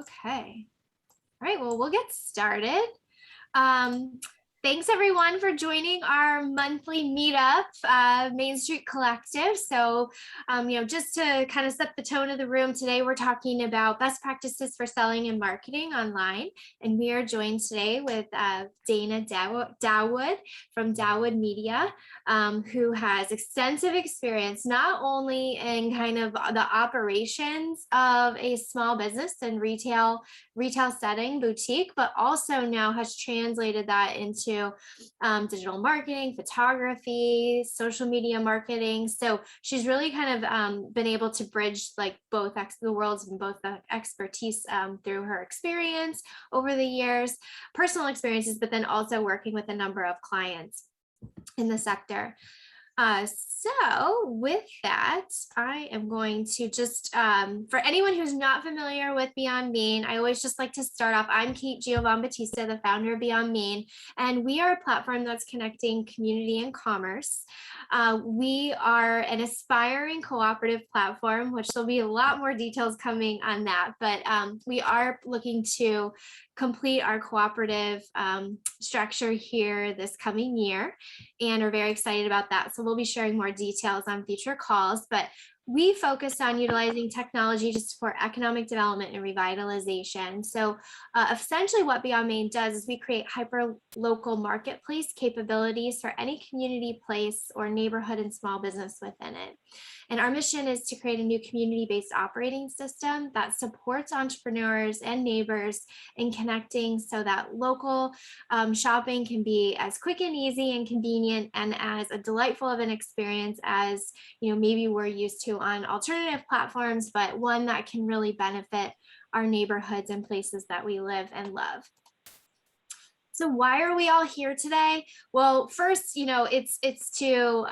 Okay. All right, well, we'll get started. Um, Thanks everyone for joining our monthly meetup, Main Street Collective. So, just to kind of set the tone of the room today, we're talking about best practices for selling and marketing online. And we are joined today with Dannah Dawood from Dawood Media, who has extensive experience, not only in kind of the operations of a small business and retail setting, boutique, but also now has translated that into digital marketing, photography, social media marketing. So she's really kind of been able to bridge like both the worlds and both the expertise through her experience over the years, personal experiences, but then also working with a number of clients in the sector. So with that, I am going to just, for anyone who's not familiar with Beyond Mean, I always just like to start off. I'm Kate Giovanbattista, the founder of Beyond Mean, and we are a platform that's connecting community and commerce. We are an aspiring cooperative platform, which there'll be a lot more details coming on that, but we are looking to complete our cooperative structure here this coming year and are very excited about that. So we'll be sharing more details on future calls, but we focus on utilizing technology to support economic development and revitalization. So essentially what Beyond Mean does is we create hyper local marketplace capabilities for any community, place, or neighborhood and small business within it. And our mission is to create a new community-based operating system that supports entrepreneurs and neighbors in connecting so that local shopping can be as quick and easy and convenient and as a delightful of an experience as maybe we're used to on alternative platforms, but one that can really benefit our neighborhoods and places that we live and love. So why are we all here today? Well, first, it's to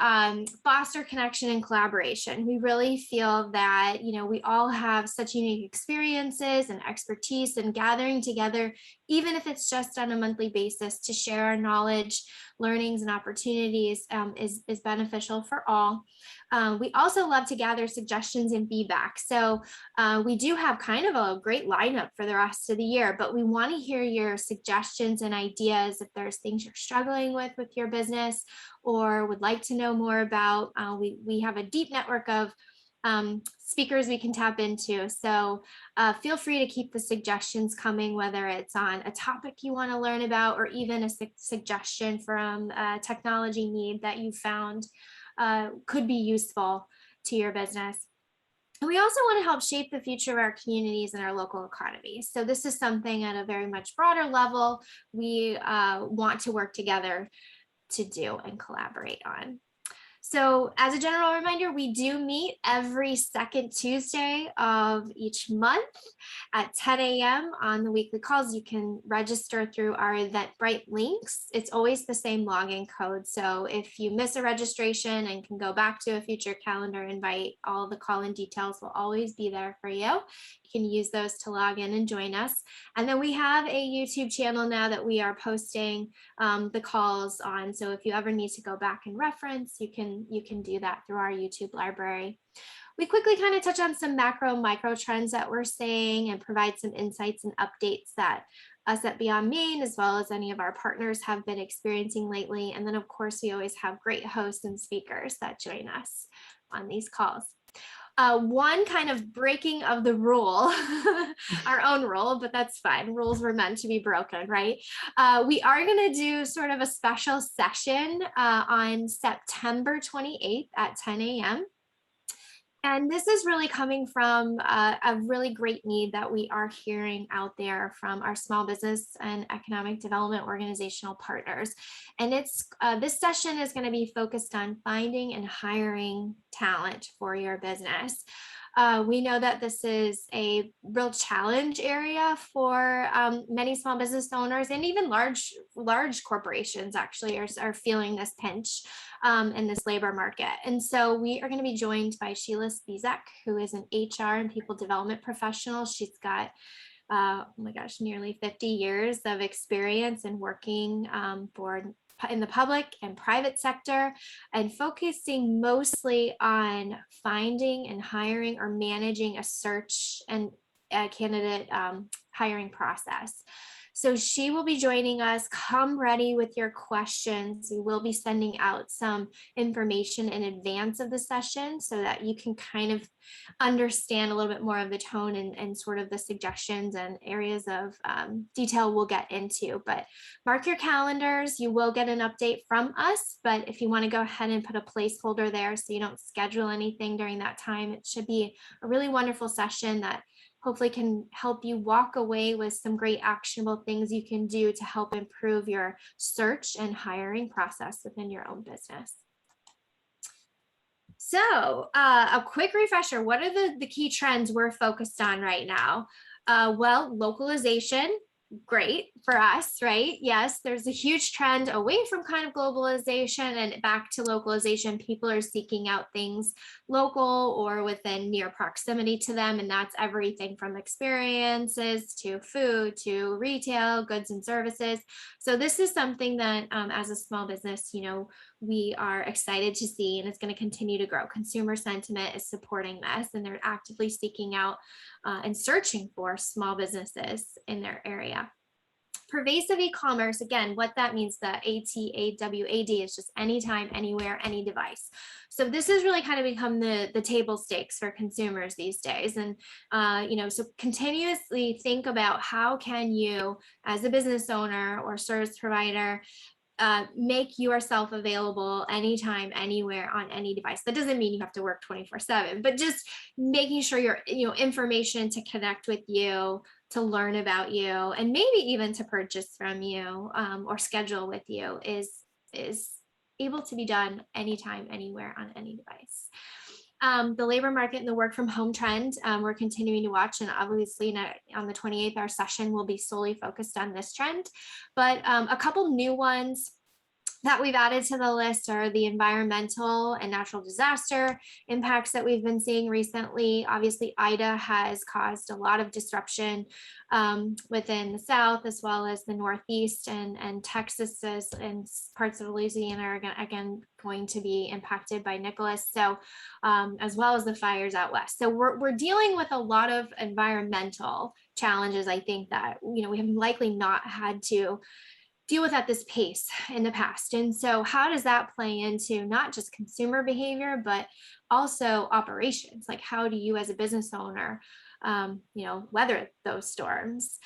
foster connection and collaboration. We really feel that, we all have such unique experiences and expertise, and gathering together, even if it's just on a monthly basis, to share our knowledge, learnings, and opportunities is beneficial for all. We also love to gather suggestions and feedback. So we do have kind of a great lineup for the rest of the year, but we want to hear your suggestions and ideas if there's things you're struggling with your business or would like to know more about. We have a deep network of speakers we can tap into. So feel free to keep the suggestions coming, whether it's on a topic you want to learn about or even a suggestion from a technology need that you found could be useful to your business. And we also want to help shape the future of our communities and our local economies. So this is something at a very much broader level we want to work together to do and collaborate on. So as a general reminder, we do meet every second Tuesday of each month at 10 a.m. on the weekly calls. You can register through our Eventbrite links. It's always the same login code. So if you miss a registration and can go back to a future calendar invite, all the call-in details will always be there for you. You can use those to log in and join us. And then we have a YouTube channel now that we are posting the calls on. So if you ever need to go back and reference, you can do that through our YouTube library. We quickly kind of touch on some macro micro trends that we're seeing and provide some insights and updates that us at Beyond Mean, as well as any of our partners, have been experiencing lately. And then of course, we always have great hosts and speakers that join us on these calls. One kind of breaking of the rule, our own rule, but that's fine. Rules were meant to be broken, right? We are going to do sort of a special session on September 28th at 10 a.m. And this is really coming from a really great need that we are hearing out there from our small business and economic development organizational partners. And it's this session is going to be focused on finding and hiring talent for your business. We know that this is a real challenge area for many small business owners, and even large corporations actually are feeling this pinch in this labor market. And so we are going to be joined by Sheila Spizak, who is an HR and people development professional. She's got oh my gosh, nearly 50 years of experience in working in the public and private sector, and focusing mostly on finding and hiring or managing a search and candidate hiring process. So she will be joining us. Come ready with your questions. We will be sending out some information in advance of the session so that you can kind of understand a little bit more of the tone and sort of the suggestions and areas of detail we'll get into. But mark your calendars. You will get an update from us. But if you want to go ahead and put a placeholder there so you don't schedule anything during that time, it should be a really wonderful session that hopefully can help you walk away with some great actionable things you can do to help improve your search and hiring process within your own business. So a quick refresher, what are the key trends we're focused on right now? Well, localization, great for us, right? Yes, there's a huge trend away from kind of globalization and back to localization. People are seeking out things local or within near proximity to them. And that's everything from experiences to food to retail, goods and services. So this is something that as a small business, we are excited to see, and it's going to continue to grow. Consumer sentiment is supporting this, and they're actively seeking out and searching for small businesses in their area. Pervasive e-commerce, again, what that means, the ATAWAD is just anytime, anywhere, any device. So this has really kind of become the table stakes for consumers these days. And, so continuously think about how can you, as a business owner or service provider, make yourself available anytime, anywhere, on any device. That doesn't mean you have to work 24/7, but just making sure your information to connect with you, to learn about you, and maybe even to purchase from you or schedule with you is able to be done anytime, anywhere, on any device. The labor market and the work from home trend, we're continuing to watch, and obviously on the 28th, our session will be solely focused on this trend. But a couple new ones that we've added to the list are the environmental and natural disaster impacts that we've been seeing recently. Obviously, Ida has caused a lot of disruption within the South as well as the Northeast, and Texas and parts of Louisiana are again going to be impacted by Nicholas, so as well as the fires out west. So we're dealing with a lot of environmental challenges, I think, that we have likely not had to deal with at this pace in the past. And so how does that play into not just consumer behavior, but also operations? Like, how do you as a business owner, weather those storms,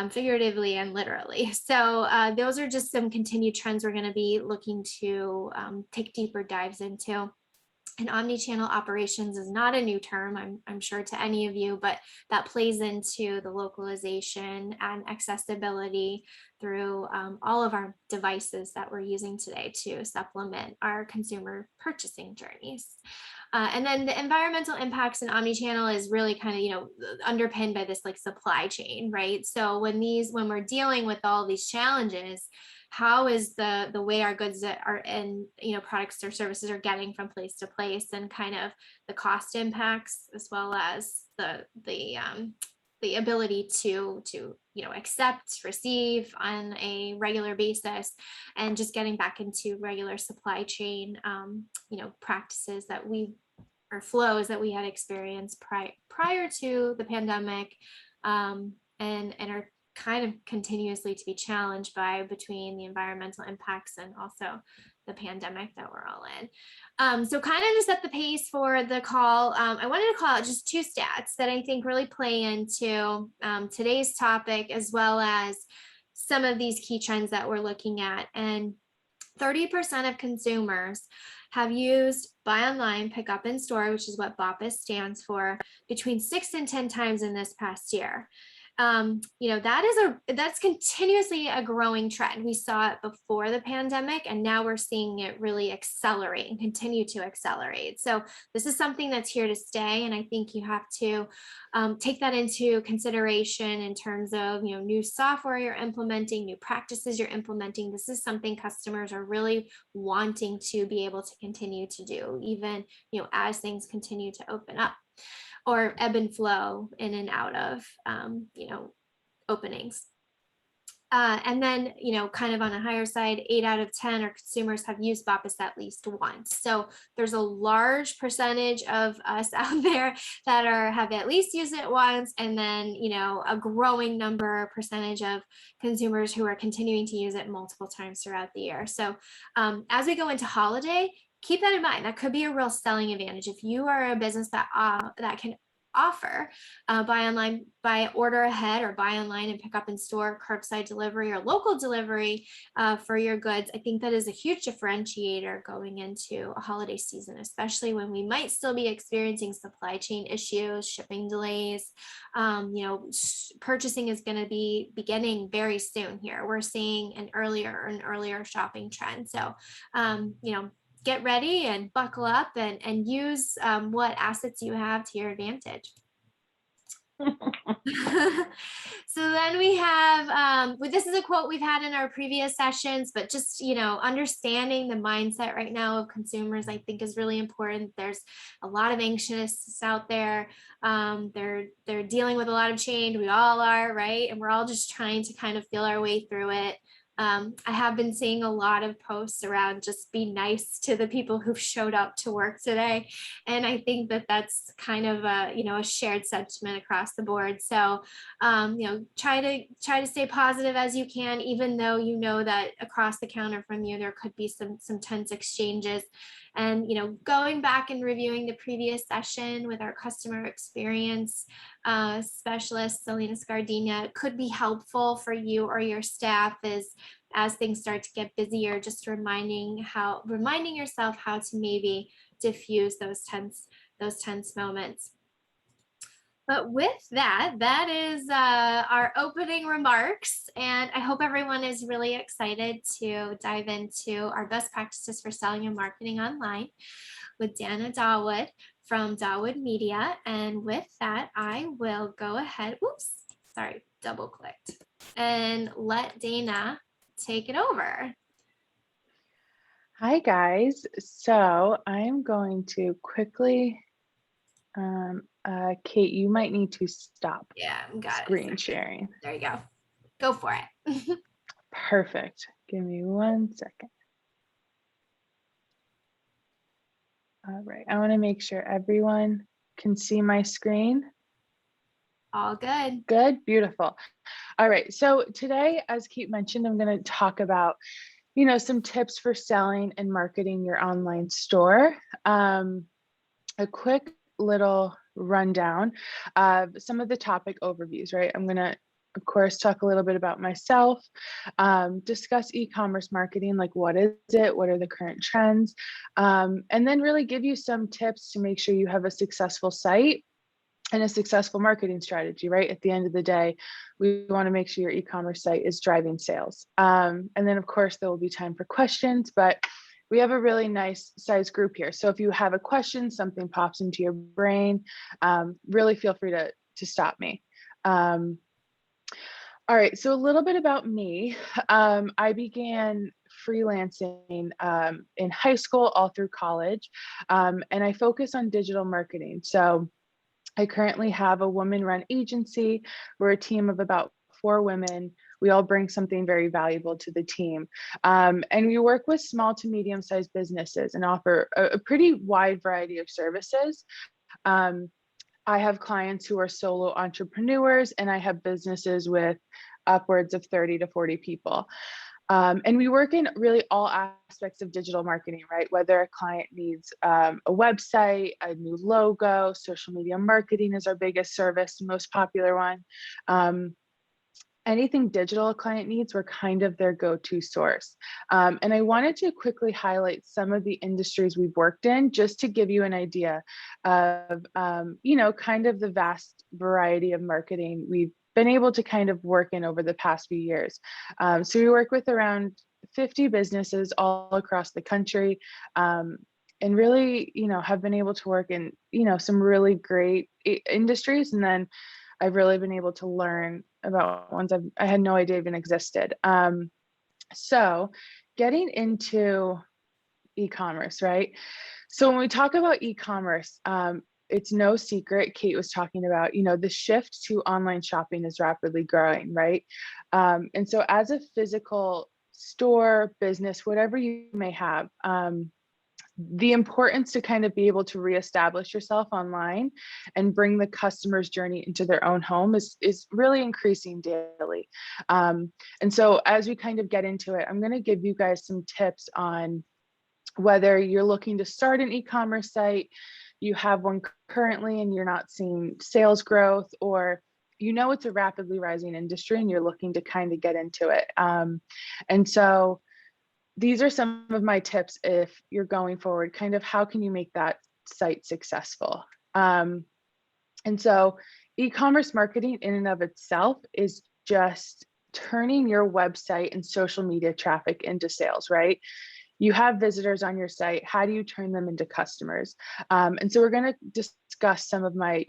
figuratively and literally? So those are just some continued trends we're going to be looking to take deeper dives into. And omni-channel operations is not a new term, I'm sure, to any of you, but that plays into the localization and accessibility through all of our devices that we're using today to supplement our consumer purchasing journeys. And then the environmental impacts in omni-channel is really kind of, underpinned by this like supply chain, right? So when we're dealing with all these challenges, how is the way our goods that are in, products or services are getting from place to place, and kind of the cost impacts, as well as the ability to accept, receive on a regular basis, and just getting back into regular supply chain, practices that or flows that we had experienced prior to the pandemic, and are kind of continuously to be challenged by between the environmental impacts and also the pandemic that we're all in. So kind of to set the pace for the call, I wanted to call out just two stats that I think really play into today's topic, as well as some of these key trends that we're looking at. And 30% of consumers have used buy online, pick up in store, which is what BOPIS stands for, between 6 and 10 times in this past year. That's continuously a growing trend. We saw it before the pandemic, and now we're seeing it really accelerate and continue to accelerate. So this is something that's here to stay, and I think you have to take that into consideration in terms of new software you're implementing, new practices you're implementing. This is something customers are really wanting to be able to continue to do, even as things continue to open up or ebb and flow in and out of openings. And then, kind of on a higher side, 8 out of 10 our consumers have used BOPIS at least once. So there's a large percentage of us out there that have at least used it once. And then, a growing percentage of consumers who are continuing to use it multiple times throughout the year. So as we go into holiday, keep that in mind. That could be a real selling advantage. If you are a business that can offer buy order ahead, or buy online and pick up in store, curbside delivery, or local delivery for your goods, I think that is a huge differentiator going into a holiday season, especially when we might still be experiencing supply chain issues, shipping delays. Purchasing is going to be beginning very soon here. We're seeing an earlier shopping trend. So, get ready and buckle up and use what assets you have to your advantage. So then we have, this is a quote we've had in our previous sessions, but just, understanding the mindset right now of consumers, I think is really important. There's a lot of anxiousness out there. They're dealing with a lot of change. We all are, right? And we're all just trying to kind of feel our way through it. I have been seeing a lot of posts around just be nice to the people who've showed up to work today. And I think that that's kind of a shared sentiment across the board. So, try to stay positive as you can, even though that across the counter from you, there could be some tense exchanges. And, going back and reviewing the previous session with our customer experience specialist, Selena Scardina, could be helpful for you or your staff as things start to get busier, just reminding yourself how to maybe diffuse those tense moments. But with that is our opening remarks, and I hope everyone is really excited to dive into our best practices for selling and marketing online with Dannah Dawood from Dawood Media. And with that, I will go ahead, double clicked, and let Dannah take it over. Hi guys, so I'm going to quickly, Kate, you might need to stop screen sharing. There you go. Go for it. Perfect. Give me 1 second. All right, I want to make sure everyone can see my screen. All good. Good, beautiful. All right, so today, as Kate mentioned, I'm going to talk about some tips for selling and marketing your online store. A quick little rundown of some of the topic overviews, right? I'm going to, of course, talk a little bit about myself, discuss e-commerce marketing, like what is it, what are the current trends, and then really give you some tips to make sure you have a successful site and a successful marketing strategy, right? At the end of the day, we want to make sure your e-commerce site is driving sales. And then of course, there will be time for questions, but we have a really nice size group here. So if you have a question, something pops into your brain, really feel free to stop me. All right, so a little bit about me. I began freelancing in high school all through college, and I focus on digital marketing. So I currently have a woman-run agency. We're a team of about 4 women. We all bring something very valuable to the team. And we work with small to medium-sized businesses and offer a pretty wide variety of services. I have clients who are solo entrepreneurs, and I have businesses with upwards of 30 to 40 people. And we work in really all aspects of digital marketing, right? Whether a client needs a website, a new logo, social media marketing is our biggest service, most popular one. Anything digital a client needs, we're kind of their go-to source. And I wanted to quickly highlight some of the industries we've worked in, just to give you an idea of, kind of the vast variety of marketing we've been able to kind of work in over the past few years. So we work with around 50 businesses all across the country, and really, have been able to work in, some really great industries. And then I've really been able to learn about ones I had no idea even existed. So getting into e-commerce, right? So when we talk about e-commerce, it's no secret, Kate was talking about, the shift to online shopping is rapidly growing, right? And so as a physical store, business, whatever you may have, the importance to kind of be able to reestablish yourself online and bring the customer's journey into their own home is really increasing daily. And so as we kind of get into it, I'm going to give you guys some tips on whether you're looking to start an e-commerce site, you have one currently and you're not seeing sales growth, or it's a rapidly rising industry and you're looking to kind of get into it. And so these are some of my tips if you're going forward, kind of how can you make that site successful? And so e-commerce marketing in and of itself is just turning your website and social media traffic into sales, right? You have visitors on your site. How do you turn them into customers? And so we're going to discuss some of my,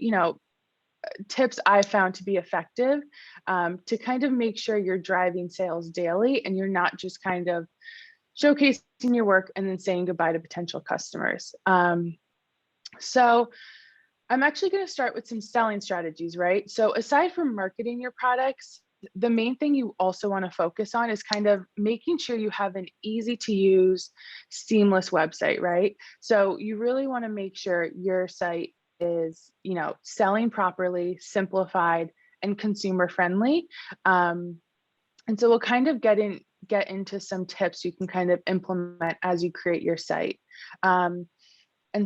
tips I found to be effective to kind of make sure you're driving sales daily and you're not just kind of showcasing your work and then saying goodbye to potential customers. So I'm actually going to start with some selling strategies, right? So aside from marketing your products, the main thing you also want to focus on is kind of making sure you have an easy to use, seamless website, right? So you really want to make sure your site is, selling properly, simplified, and consumer friendly. And so we'll kind of get into some tips you can kind of implement as you create your site. And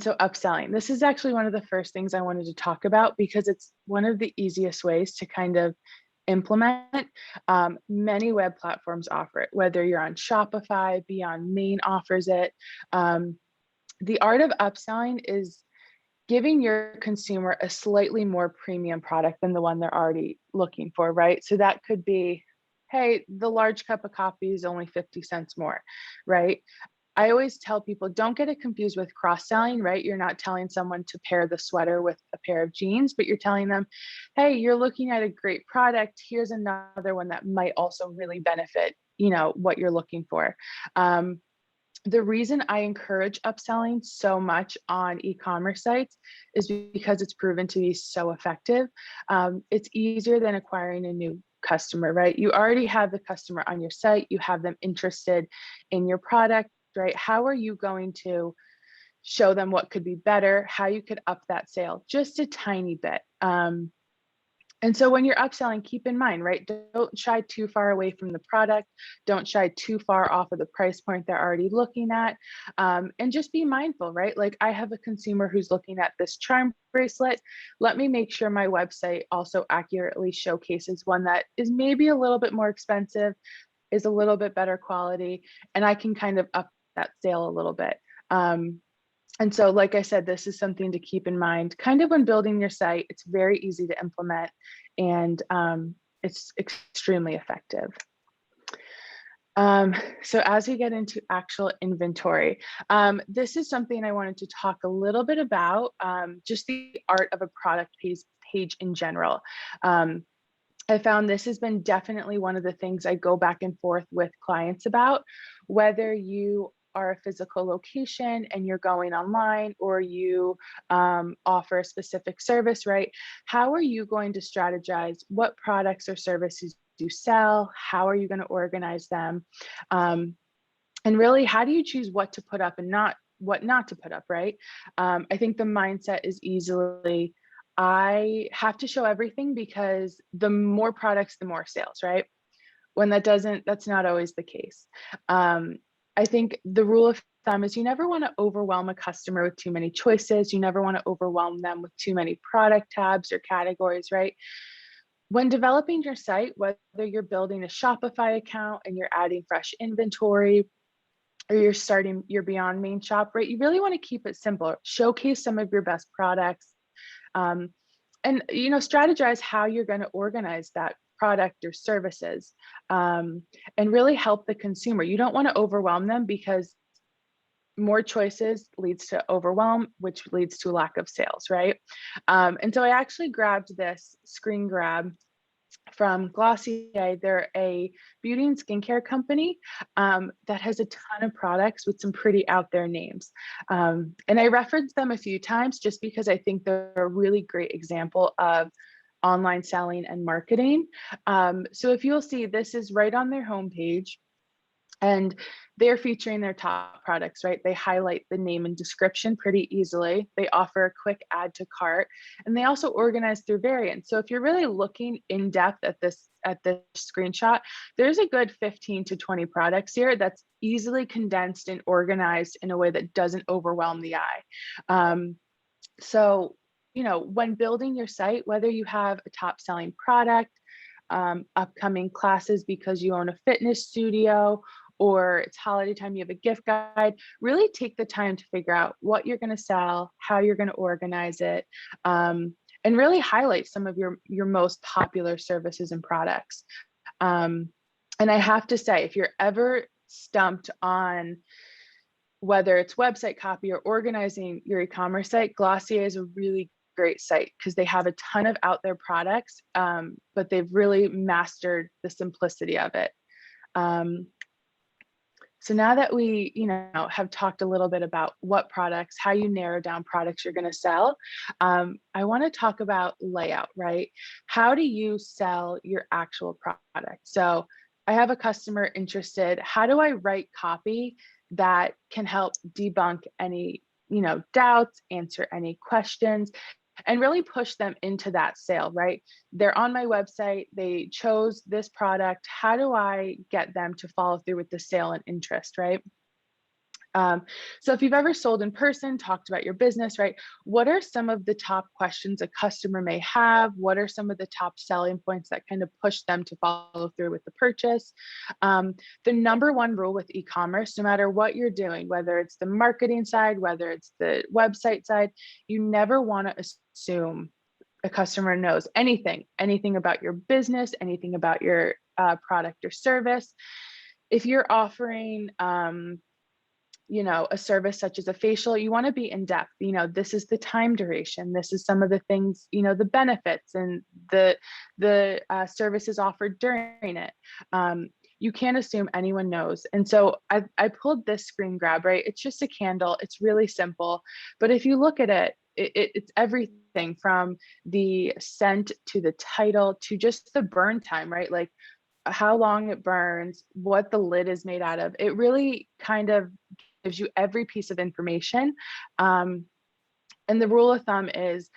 so upselling, this is actually one of the first things I wanted to talk about because it's one of the easiest ways to kind of implement. Many web platforms offer it, whether you're on Shopify, Beyond Main offers it. The art of upselling is giving your consumer a slightly more premium product than the one they're already looking for, right? So that could be, hey, the large cup of coffee is only 50 cents more, right? I always tell people, don't get it confused with cross-selling, right? You're not telling someone to pair the sweater with a pair of jeans, but you're telling them, hey, you're looking at a great product. Here's another one that might also really benefit, what you're looking for. The reason I encourage upselling so much on e-commerce sites is because it's proven to be so effective. It's easier than acquiring a new customer, right? You already have the customer on your site. You have them interested in your product, right? How are you going to show them what could be better, how you could up that sale just a tiny bit? And so when you're upselling, keep in mind, right? Don't shy too far away from the product. Don't shy too far off of the price point they're already looking at. And just be mindful, right? Like I have a consumer who's looking at this charm bracelet. Let me make sure my website also accurately showcases one that is maybe a little bit more expensive, is a little bit better quality, and I can kind of up that sale a little bit. And so, like I said, this is something to keep in mind kind of when building your site. It's very easy to implement and it's extremely effective. So as we get into actual inventory, this is something I wanted to talk a little bit about, just the art of a product page in general. I found this has been definitely one of the things I go back and forth with clients about, whether you are a physical location and you're going online or you offer a specific service, right? How are you going to strategize what products or services you sell? How are you going to organize them? And really, how do you choose what to put up and what not to put up, right? I think the mindset is easily, I have to show everything because the more products, the more sales, right? When that's not always the case. I think the rule of thumb is you never want to overwhelm a customer with too many choices. You never want to overwhelm them with too many product tabs or categories, right? When developing your site, whether you're building a Shopify account and you're adding fresh inventory, or you're starting your Beyond Main shop, right? You really want to keep it simple. Showcase some of your best products, and strategize how you're going to organize that product or services, and really help the consumer. You don't want to overwhelm them because more choices leads to overwhelm, which leads to lack of sales, right? And so I actually grabbed this screen grab from Glossier. They're a beauty and skincare company that has a ton of products with some pretty out there names. And I referenced them a few times just because I think they're a really great example of online selling and marketing. So if you'll see, this is right on their homepage. And they're featuring their top products, right? They highlight the name and description pretty easily. They offer a quick add to cart, and they also organize through variants. So if you're really looking in depth at this screenshot, there's a good 15 to 20 products here that's easily condensed and organized in a way that doesn't overwhelm the eye. So, when building your site, whether you have a top selling product, upcoming classes because you own a fitness studio, or it's holiday time, you have a gift guide, really take the time to figure out what you're going to sell, how you're going to organize it, and really highlight some of your most popular services and products. And I have to say, if you're ever stumped on whether it's website copy or organizing your e-commerce site, Glossier is a really great site because they have a ton of out there products, but they've really mastered the simplicity of it. So now that we, have talked a little bit about what products, how you narrow down products you're going to sell, I want to talk about layout, right? How do you sell your actual product? So I have a customer interested. How do I write copy that can help debunk any, doubts, answer any questions, and really push them into that sale, right? They're on my website, they chose this product. How do I get them to follow through with the sale and interest, right? So if you've ever sold in person, talked about your business, right? What are some of the top questions a customer may have? What are some of the top selling points that kind of push them to follow through with the purchase? The number one rule with e-commerce, no matter what you're doing, whether it's the marketing side, whether it's the website side, you never want to assume a customer knows anything about your business, anything about your product or service. If you're offering, a service such as a facial, you want to be in depth. This is the time duration. This is some of the things, the benefits and the services offered during it. You can't assume anyone knows. And so I pulled this screen grab, right? It's just a candle. It's really simple. But if you look at it, it's everything from the scent to the title to just the burn time, right? Like how long it burns, what the lid is made out of. It really kind of gives you every piece of information. And the rule of thumb is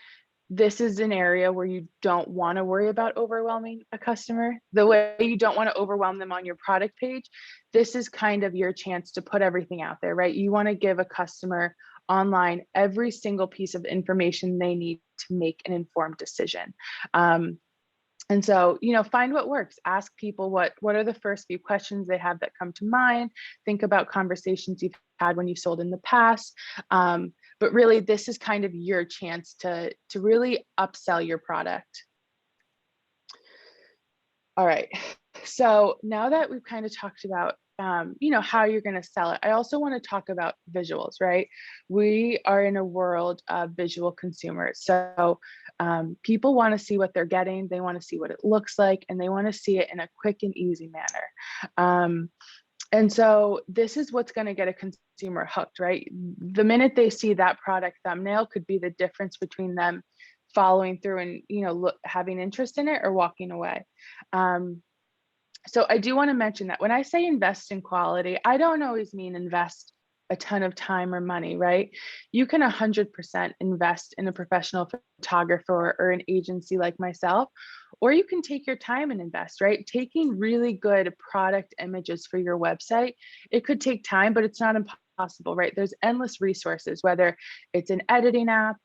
this is an area where you don't want to worry about overwhelming a customer. The way you don't want to overwhelm them on your product page, this is kind of your chance to put everything out there, right? You want to give a customer online every single piece of information they need to make an informed decision. And so, find what works. Ask people what are the first few questions they have that come to mind. Think about conversations you've had when you sold in the past. But really, this is kind of your chance to really upsell your product. All right. So now that we've kind of talked about, how you're going to sell it, I also want to talk about visuals, right? We are in a world of visual consumers. So people want to see what they're getting. They want to see what it looks like, and they want to see it in a quick and easy manner. And so this is what's going to get a consumer hooked, right? The minute they see that product thumbnail could be the difference between them following through and, having interest in it or walking away. So I do want to mention that when I say invest in quality, I don't always mean invest a ton of time or money, right? You can 100% invest in a professional photographer or an agency like myself, or you can take your time and invest, right? Taking really good product images for your website, it could take time, but it's not impossible, right? There's endless resources, whether it's an editing app,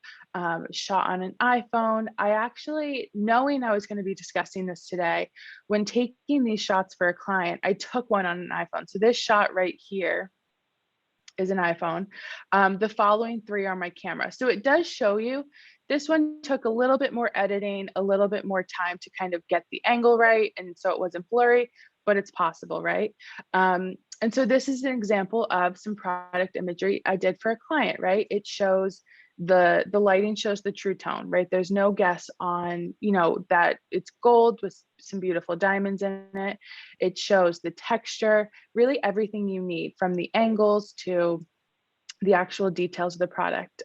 shot on an iPhone. I actually, knowing I was going to be discussing this today, when taking these shots for a client, I took one on an iPhone. So this shot right here is an iPhone. The following three are my camera. So it does show you, this one took a little bit more editing, a little bit more time to kind of get the angle right. And so it wasn't blurry, but it's possible, right? And so this is an example of some product imagery I did for a client, right? It shows the lighting shows the true tone, right? There's no guess on, that it's gold with some beautiful diamonds in it. It shows the texture, really everything you need, from the angles to the actual details of the product.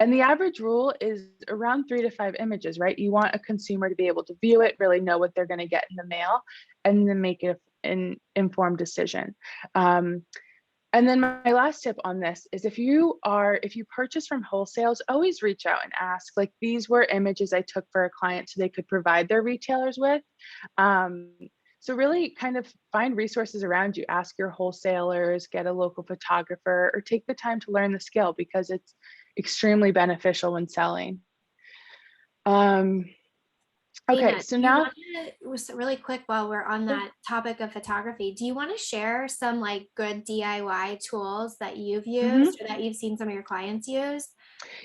And the average rule is around 3 to 5 images, right? You want a consumer to be able to view it, really know what they're going to get in the mail, and then make an informed decision. And then my last tip on this is if you purchase from wholesales, always reach out and ask, like, these were images I took for a client so they could provide their retailers with. So really kind of find resources around you, ask your wholesalers, get a local photographer, or take the time to learn the skill, because it's extremely beneficial when selling. Okay, Dana, so do you now, want to, really quick, while we're on that topic of photography, do you want to share some like good DIY tools that you've Mhm. used or that you've seen some of your clients use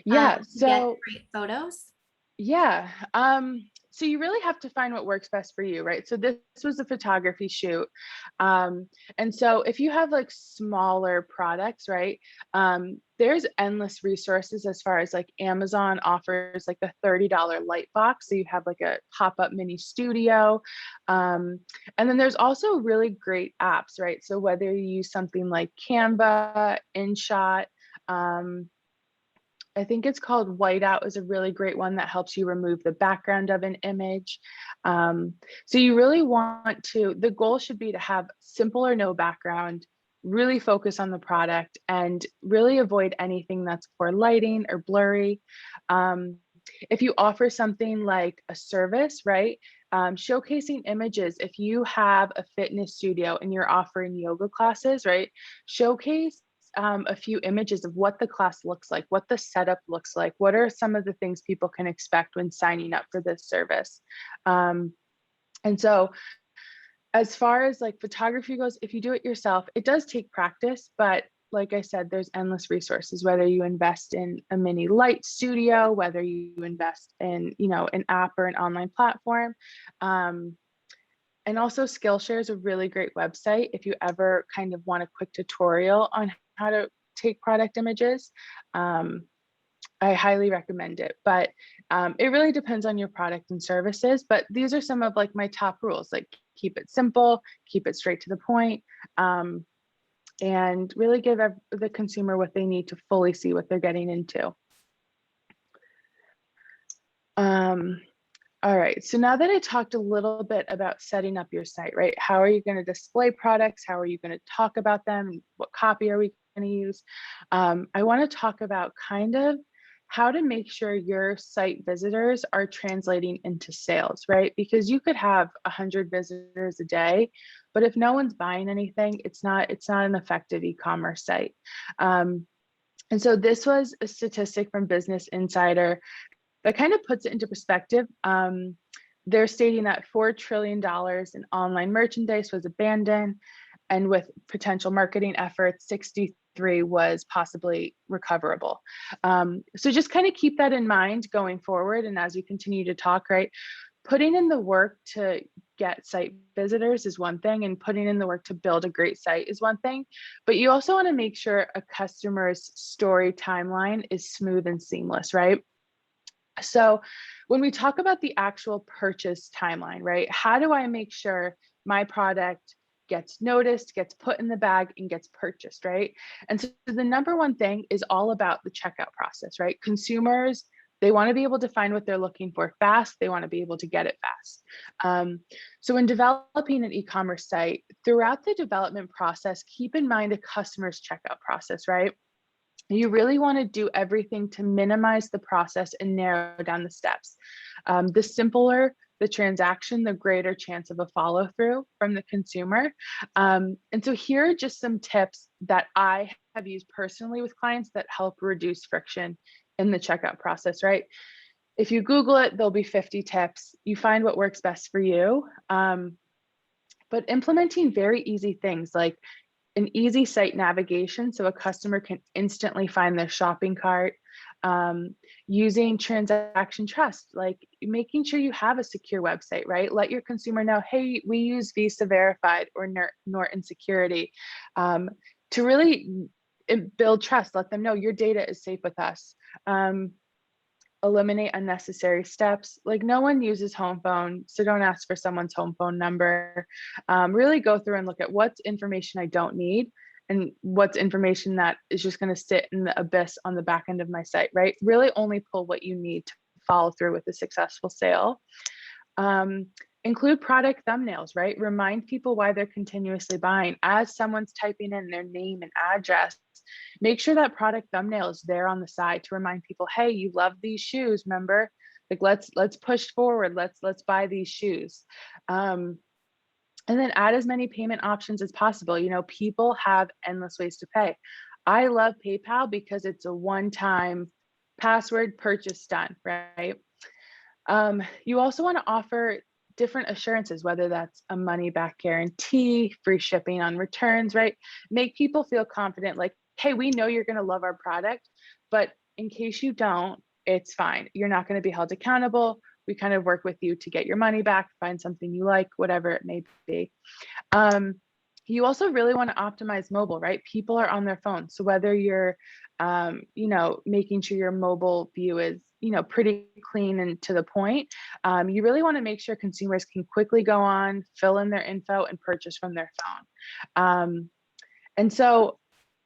Yeah, to get so great photos? yeah. So you really have to find what works best for you, right? So this was a photography shoot. And so if you have like smaller products, right? There's endless resources as far as like Amazon offers like a $30 light box. So you have like a pop-up mini studio. And then there's also really great apps, right? So whether you use something like Canva, InShot, I think it's called Whiteout, is a really great one that helps you remove the background of an image. So you really want to, the goal should be to have simple or no background, really focus on the product, and really avoid anything that's poor lighting or blurry. If you offer something like a service, right? Showcasing images. If you have a fitness studio and you're offering yoga classes, right? Showcase a few images of what the class looks like, what the setup looks like, what are some of the things people can expect when signing up for this service. And so as far as like photography goes, if you do it yourself, it does take practice, but like I said, there's endless resources, whether you invest in a mini light studio, whether you invest in, an app or an online platform. And also Skillshare is a really great website if you ever kind of want a quick tutorial on how to take product images. I highly recommend it, but it really depends on your product and services. But these are some of like my top rules, like keep it simple, keep it straight to the point, and really give the consumer what they need to fully see what they're getting into. All right, so now that I talked a little bit about setting up your site, right? How are you going to display products? How are you going to talk about them? What copy are we going to use? I want to talk about kind of how to make sure your site visitors are translating into sales, right? Because you could have 100 visitors a day, but if no one's buying anything, it's not an effective e-commerce site. And so this was a statistic from Business Insider that kind of puts it into perspective. They're stating that $4 trillion in online merchandise was abandoned, and with potential marketing efforts, 63 was possibly recoverable. So just kind of keep that in mind going forward. And as you continue to talk, right, putting in the work to get site visitors is one thing, and putting in the work to build a great site is one thing, but you also want to make sure a customer's story timeline is smooth and seamless, right? So when we talk about the actual purchase timeline, right, how do I make sure my product gets noticed, gets put in the bag, and gets purchased, right? And so the number one thing is all about the checkout process, right? Consumers, they want to be able to find what they're looking for fast. They want to be able to get it fast. So when developing an e-commerce site, throughout the development process, keep in mind a customer's checkout process, right? You really want to do everything to minimize the process and narrow down the steps. The simpler the transaction, the greater chance of a follow through from the consumer. And so here are just some tips that I have used personally with clients that help reduce friction in the checkout process, right? If you Google it, there'll be 50 tips. You find what works best for you. But implementing very easy things like an easy site navigation so a customer can instantly find their shopping cart, using transaction trust, like making sure you have a secure website, right? Let your consumer know, hey, we use Visa Verified or Norton Security, to really build trust. Let them know your data is safe with us. Eliminate unnecessary steps. Like, no one uses home phone, so don't ask for someone's home phone number. Really go through and look at what's information I don't need and what's information that is just going to sit in the abyss on the back end of my site, right? Really only pull what you need to follow through with a successful sale. Include product thumbnails, right? Remind people why they're continuously buying. As someone's typing in their name and address, make sure that product thumbnail is there on the side to remind people, hey, you love these shoes, remember? Like, let's push forward. Let's buy these shoes. And then add as many payment options as possible. You know, people have endless ways to pay. I love PayPal because it's a one-time password purchase done, right? You also want to offer different assurances, whether that's a money back guarantee, free shipping on returns, right? Make people feel confident, like, hey, we know you're going to love our product, but in case you don't, it's fine. You're not going to be held accountable. We kind of work with you to get your money back, find something you like, whatever it may be. You also really want to optimize mobile, right? People are on their phone. So whether you're, making sure your mobile view is, pretty clean and to the point, you really want to make sure consumers can quickly go on, fill in their info, and purchase from their phone. And so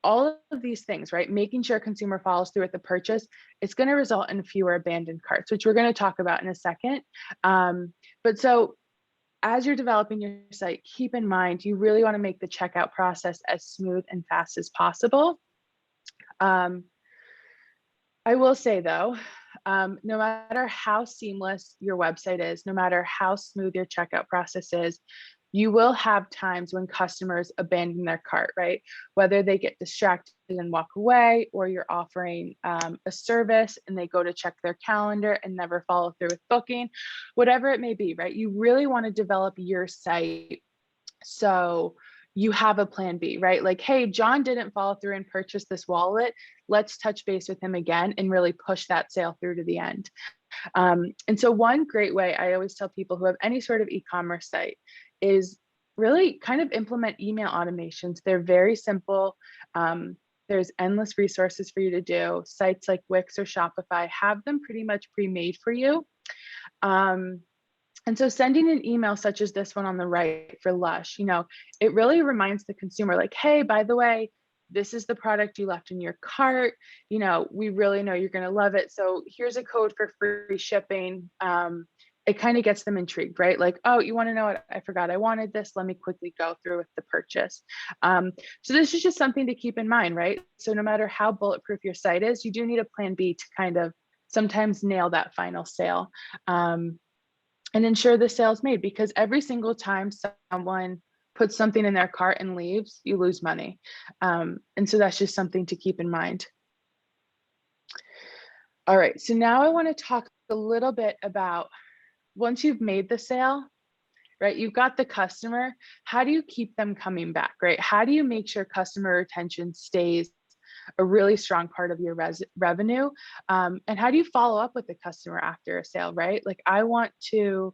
all of these things, right? Making sure a consumer follows through with the purchase, it's going to result in fewer abandoned carts, which we're going to talk about in a second. But so as you're developing your site, keep in mind, you really want to make the checkout process as smooth and fast as possible. I will say though, no matter how seamless your website is, no matter how smooth your checkout process is, you will have times when customers abandon their cart, right? Whether they get distracted and walk away, or you're offering a service and they go to check their calendar and never follow through with booking, whatever it may be, right? You really want to develop your site so you have a plan B, right? Like, hey, John didn't follow through and purchase this wallet. Let's touch base with him again and really push that sale through to the end. And so one great way I always tell people who have any sort of e-commerce site is really kind of implement email automations. They're very simple. There's endless resources for you to do. Sites like Wix or Shopify have them pretty much pre-made for you. And so sending an email such as this one on the right for Lush, it really reminds the consumer, like, hey, by the way, this is the product you left in your cart. We really know you're going to love it. So here's a code for free shipping. It kind of gets them intrigued, right? Like, oh, you want to know what? I forgot I wanted this. Let me quickly go through with the purchase. So this is just something to keep in mind, right? So no matter how bulletproof your site is, you do need a plan B to kind of sometimes nail that final sale. And ensure the sale's made, because every single time someone puts something in their cart and leaves, you lose money. And so that's just something to keep in mind. All right, so now I want to talk a little bit about, once you've made the sale, right? You've got the customer, how do you keep them coming back, right? How do you make sure customer retention stays a really strong part of your revenue? And how do you follow up with the customer after a sale, right? Like, I want to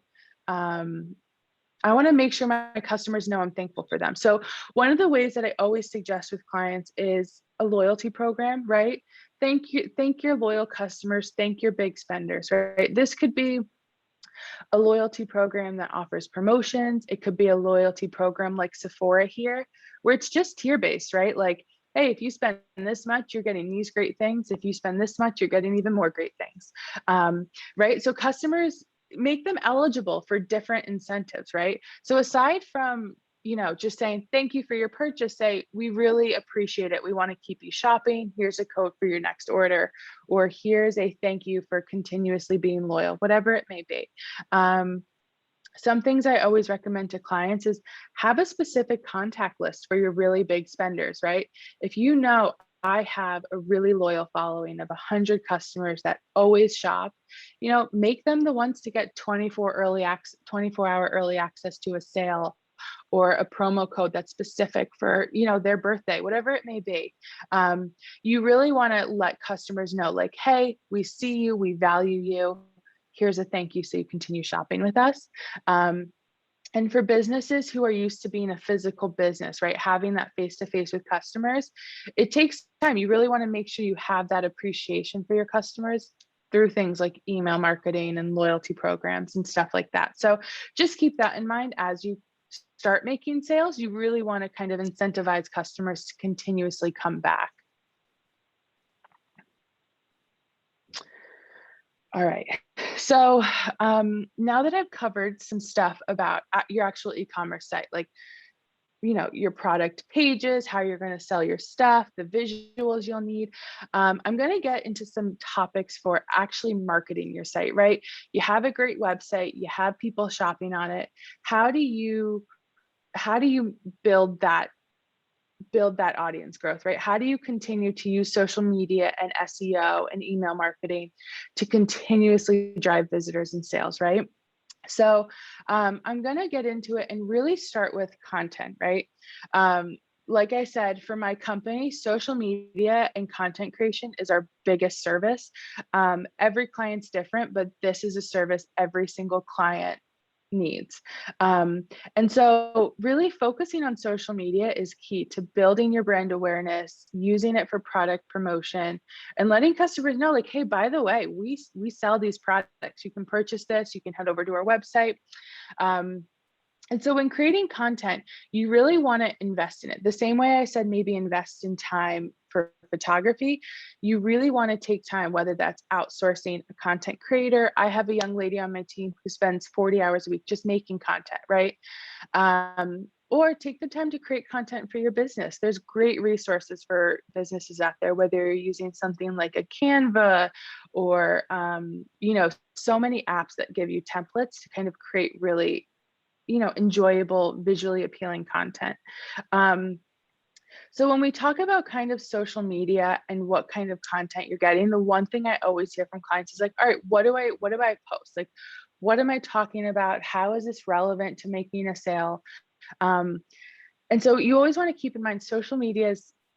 make sure my customers know I'm thankful for them. So one of the ways that I always suggest with clients is a loyalty program, right? Thank your loyal customers, thank your big spenders, right? This could be a loyalty program that offers promotions. It could be a loyalty program like Sephora here, where it's just tier-based, right? Like, hey, if you spend this much, you're getting these great things. If you spend this much, you're getting even more great things, right? So customers, make them eligible for different incentives, right? So aside from, just saying, thank you for your purchase, say, we really appreciate it. We want to keep you shopping. Here's a code for your next order, or here's a thank you for continuously being loyal, whatever it may be. Some things I always recommend to clients is have a specific contact list for your really big spenders, right? If I have a really loyal following of 100 customers that always shop, make them the ones to get 24-hour early access to a sale, or a promo code that's specific for, their birthday, whatever it may be. You really want to let customers know, like, hey, we see you, we value you. Here's a thank you, so you continue shopping with us. And for businesses who are used to being a physical business, right, having that face-to-face with customers, it takes time. You really want to make sure you have that appreciation for your customers through things like email marketing and loyalty programs and stuff like that. So just keep that in mind as you start making sales. You really want to kind of incentivize customers to continuously come back. All right. So now that I've covered some stuff about your actual e-commerce site, like, your product pages, how you're going to sell your stuff, the visuals you'll need, I'm going to get into some topics for actually marketing your site, right? You have a great website, you have people shopping on it. How do you build that audience growth, right? How do you continue to use social media and SEO and email marketing to continuously drive visitors and sales, right? So I'm going to get into it and really start with content, right? Like I said, for my company, social media and content creation is our biggest service. Every client's different, but this is a service every single client needs. And so really focusing on social media is key to building your brand awareness, using it for product promotion, and letting customers know, like, hey, by the way, we sell these products. You can purchase this, you can head over to our website. And so when creating content, you really want to invest in it. The same way I said, maybe invest in time for photography, you really want to take time, whether that's outsourcing a content creator. I have a young lady on my team who spends 40 hours a week just making content, right? Or take the time to create content for your business. There's great resources for businesses out there, whether you're using something like a Canva or, so many apps that give you templates to kind of create really enjoyable, visually appealing content. So when we talk about kind of social media and what kind of content you're getting, the one thing I always hear from clients is like, all right, what do I post? Like, what am I talking about? How is this relevant to making a sale? And so you always want to keep in mind, social media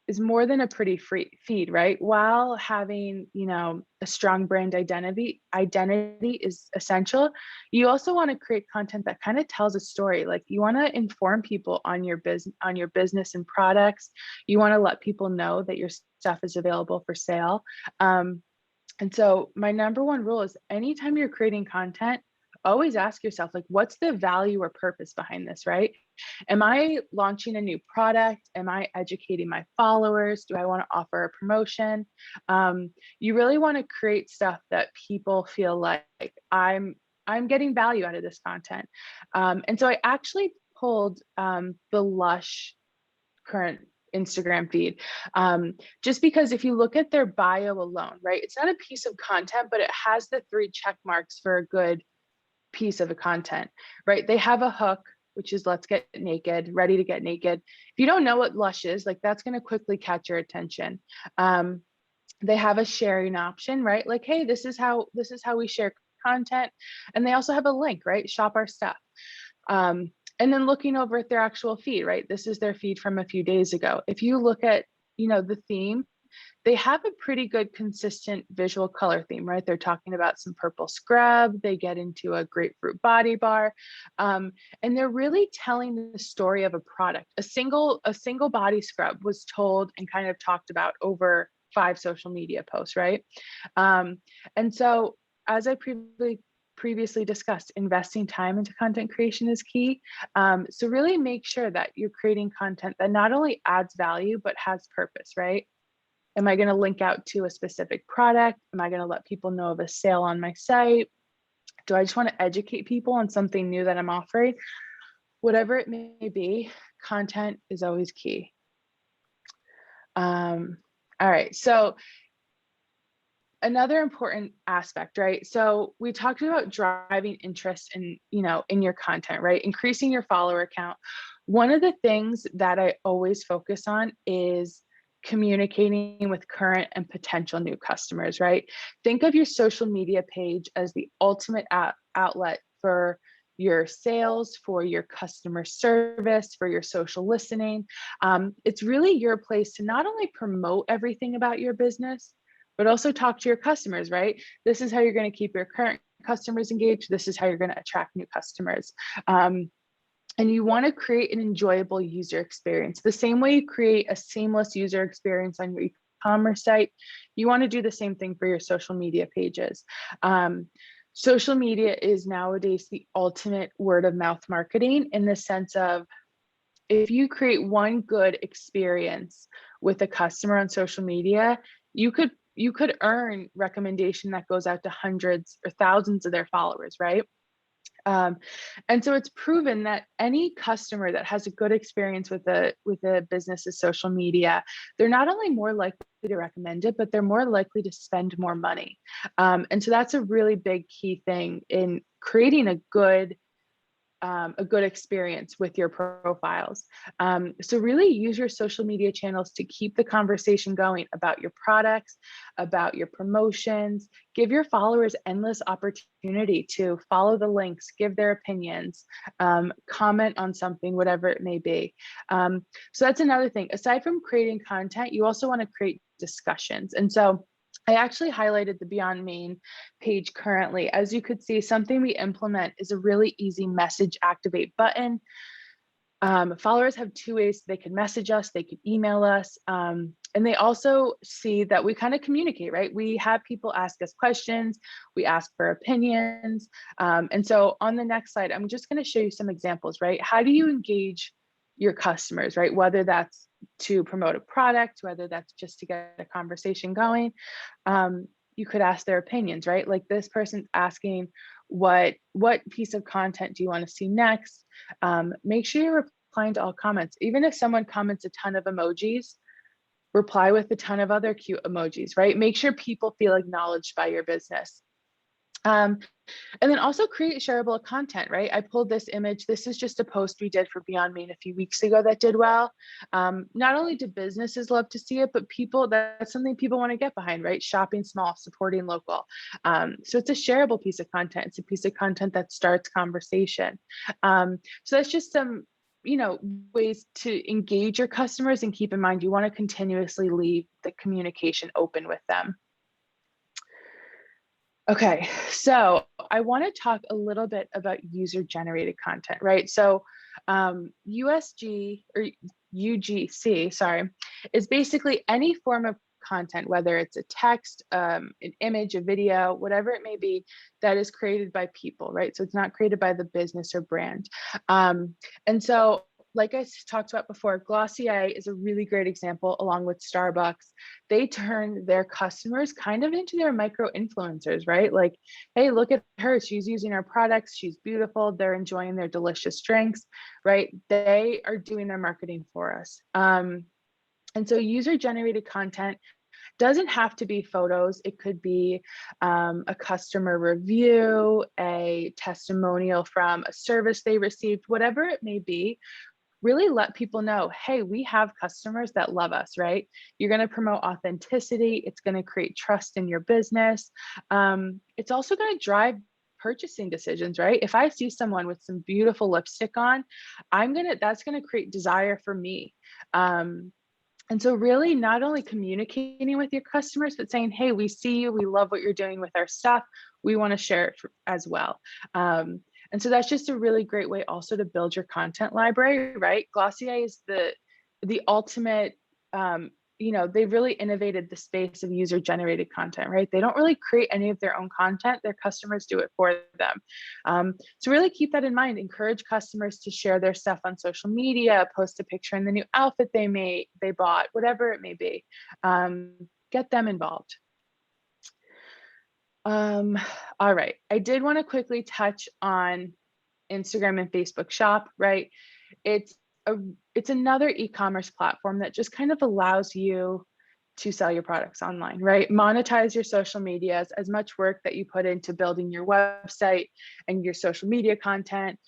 is more than a pretty free feed, right? While having, a strong brand identity is essential. You also want to create content that kind of tells a story. Like, you want to inform people on your business and products. You want to let people know that your stuff is available for sale. And so my number one rule is, anytime you're creating content, always ask yourself, like, what's the value or purpose behind this, right? Am I launching a new product? Am I educating my followers? Do I want to offer a promotion? You really want to create stuff that people feel like I'm getting value out of this content. And so I actually pulled the Lush current Instagram feed, just because if you look at their bio alone, right, it's not a piece of content, but it has the 3 check marks for a good piece of a content, right? They have a hook, which is let's get naked, ready to get naked. If you don't know what Lush is, like, that's going to quickly catch your attention. They have a sharing option, right? Like, hey, this is how we share content. And they also have a link, right? Shop our stuff. And then looking over at their actual feed, right? This is their feed from a few days ago. If you look at, the theme, they have a pretty good consistent visual color theme, right? They're talking about some purple scrub. They get into a grapefruit body bar. And they're really telling the story of a product. A single body scrub was told and kind of talked about over 5 social media posts, right? And so, as I previously discussed, investing time into content creation is key. So really make sure that you're creating content that not only adds value, but has purpose, right? Am I going to link out to a specific product? Am I going to let people know of a sale on my site? Do I just want to educate people on something new that I'm offering? Whatever it may be, content is always key. All right. So another important aspect, right? So we talked about driving interest in your content, right? Increasing your follower count. One of the things that I always focus on is communicating with current and potential new customers, right? Think of your social media page as the ultimate outlet for your sales, for your customer service, for your social listening. It's really your place to not only promote everything about your business, but also talk to your customers, right? This is how you're going to keep your current customers engaged. This is how you're going to attract new customers. And you want to create an enjoyable user experience. The same way you create a seamless user experience on your e-commerce site, you want to do the same thing for your social media pages. Social media is nowadays the ultimate word of mouth marketing, in the sense of, if you create one good experience with a customer on social media, you could earn recommendation that goes out to hundreds or thousands of their followers, right? And so it's proven that any customer that has a good experience with a business's social media, they're not only more likely to recommend it, but they're more likely to spend more money. And so that's a really big key thing in creating a good experience with your profiles. So really use your social media channels to keep the conversation going about your products, about your promotions. Give your followers endless opportunity to follow the links, give their opinions, comment on something, whatever it may be. So that's another thing. Aside from creating content, you also want to create discussions. And so I actually highlighted the Beyond Main page currently. As you could see, something we implement is a really easy message activate button. Followers have two ways they can message us, they can email us, and they also see that we kind of communicate, right? We have people ask us questions, we ask for opinions. And so on the next slide, I'm just going to show you some examples, right? How do you engage your customers, right? Whether that's to promote a product, whether that's just to get a conversation going. You could ask their opinions, right? Like this person's asking, what piece of content do you want to see next? Make sure you're replying to all comments. Even if someone comments a ton of emojis, reply with a ton of other cute emojis, right? Make sure people feel acknowledged by your business. And then also create shareable content, right? I pulled this image. This is just a post we did for Beyond Main a few weeks ago that did well. Not only do businesses love to see it, but that's something people want to get behind, right? Shopping small, supporting local. So it's a shareable piece of content. It's a piece of content that starts conversation. So that's just some ways to engage your customers, and keep in mind, you want to continuously leave the communication open with them. Okay, so I want to talk a little bit about user-generated content, right? So USG or UGC, sorry, is basically any form of content, whether it's a text, an image, a video, whatever it may be, that is created by people, right? So it's not created by the business or brand. And so, like I talked about before, Glossier is a really great example, along with Starbucks. They turn their customers kind of into their micro influencers, right? Like, hey, look at her. She's using our products. She's beautiful. They're enjoying their delicious drinks, right? They are doing their marketing for us. And so user-generated content doesn't have to be photos. It could be a customer review, a testimonial from a service they received, whatever it may be. Really let people know, hey, we have customers that love us, right? You're going to promote authenticity. It's going to create trust in your business. It's also going to drive purchasing decisions, right? If I see someone with some beautiful lipstick on, that's going to create desire for me. And so really not only communicating with your customers, but saying, hey, we see you, we love what you're doing with our stuff. We want to share it as well. And so that's just a really great way also to build your content library, right? Glossier is the ultimate, they've really innovated the space of user-generated content, right? They don't really create any of their own content. Their customers do it for them. So really keep that in mind. Encourage customers to share their stuff on social media, post a picture in the new outfit they bought, whatever it may be. Get them involved. All right, I did want to quickly touch on Instagram and Facebook Shop, right? It's another e-commerce platform that just kind of allows you to sell your products online, right? Monetize your social media, as much work that you put into building your website and your social media content.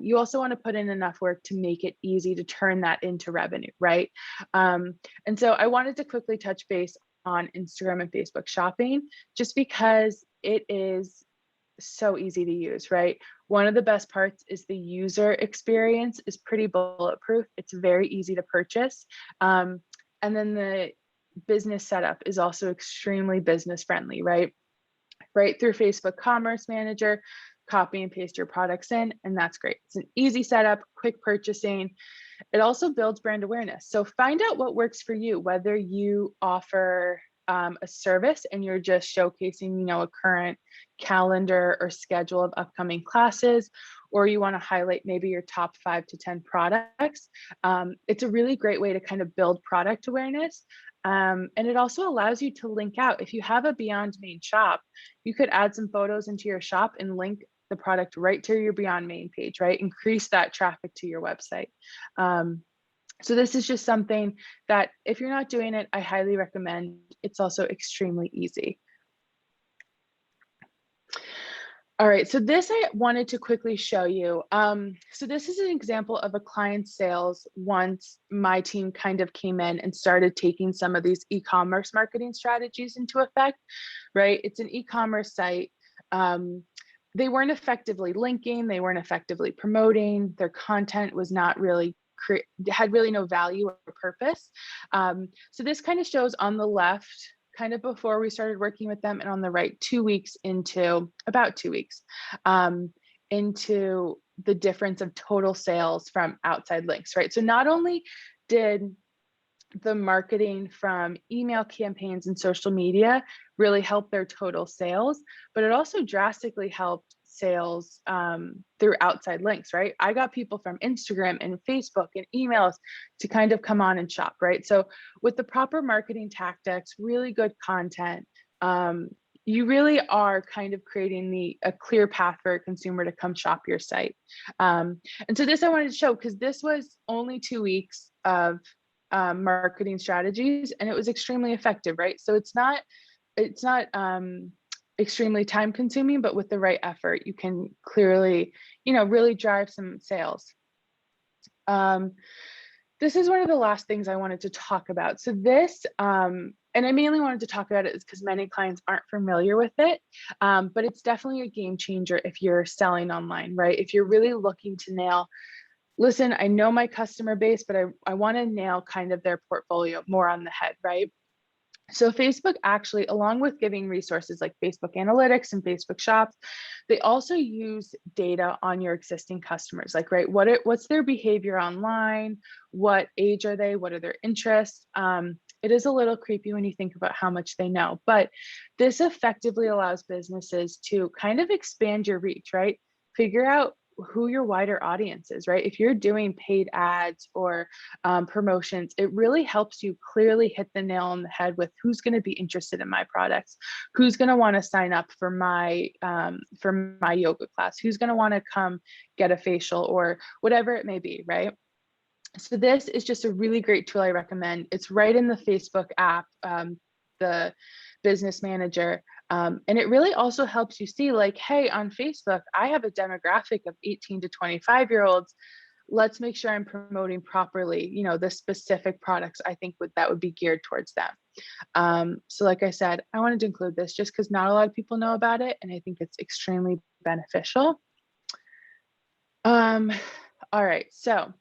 You also want to put in enough work to make it easy to turn that into revenue, right? And so I wanted to quickly touch base on Instagram and Facebook shopping, just because it is so easy to use, right? One of the best parts is the user experience is pretty bulletproof. It's very easy to purchase. And then the business setup is also extremely business friendly, right? Right through Facebook Commerce Manager, copy and paste your products in, and that's great. It's an easy setup, quick purchasing. It also builds brand awareness. So find out what works for you, whether you offer a service and you're just showcasing, a current calendar or schedule of upcoming classes, or you want to highlight maybe your top 5 to 10 products. It's a really great way to kind of build product awareness. And it also allows you to link out. If you have a Beyond Main shop, you could add some photos into your shop and link the product right to your Beyond Main page, right? Increase that traffic to your website. So this is just something that if you're not doing it, I highly recommend. It's also extremely easy. All right, so this I wanted to quickly show you. So this is an example of a client's sales once my team kind of came in and started taking some of these e-commerce marketing strategies into effect, right? It's an e-commerce site. They weren't effectively linking, they weren't effectively promoting, their content was not really had really no value or purpose. So this kind of shows on the left, kind of before we started working with them, and on the right, about 2 weeks into the difference of total sales from outside links, right? So not only did the marketing from email campaigns and social media really help their total sales, but it also drastically helped sales through outside links, right? I got people from Instagram and Facebook and emails to kind of come on and shop, right? So with the proper marketing tactics, really good content, you really are kind of creating a clear path for a consumer to come shop your site. And so this I wanted to show because this was only 2 weeks of marketing strategies, and it was extremely effective, right? So it's not extremely time consuming, but with the right effort, you can clearly, really drive some sales. This is one of the last things I wanted to talk about. So this, and I mainly wanted to talk about it is because many clients aren't familiar with it, but it's definitely a game changer if you're selling online, right? If you're really looking to nail, listen, I know my customer base, but I want to nail kind of their portfolio more on the head, right? So Facebook actually, along with giving resources like Facebook Analytics and Facebook Shops, they also use data on your existing customers, like, right, what's their behavior online? What age are they? What are their interests? It is a little creepy when you think about how much they know, but this effectively allows businesses to kind of expand your reach, right? Figure out who your wider audience is, right? If you're doing paid ads or promotions, it really helps you clearly hit the nail on the head with who's going to be interested in my products, who's going to want to sign up for my yoga class, who's going to want to come get a facial or whatever it may be, right? So this is just a really great tool I recommend. It's right in the Facebook app, the Business Manager. And it really also helps you see, like, hey, on Facebook, I have a demographic of 18 to 25-year-olds. Let's make sure I'm promoting properly, the specific products I think that would be geared towards them. So like I said, I wanted to include this just because not a lot of people know about it, and I think it's extremely beneficial. All right, so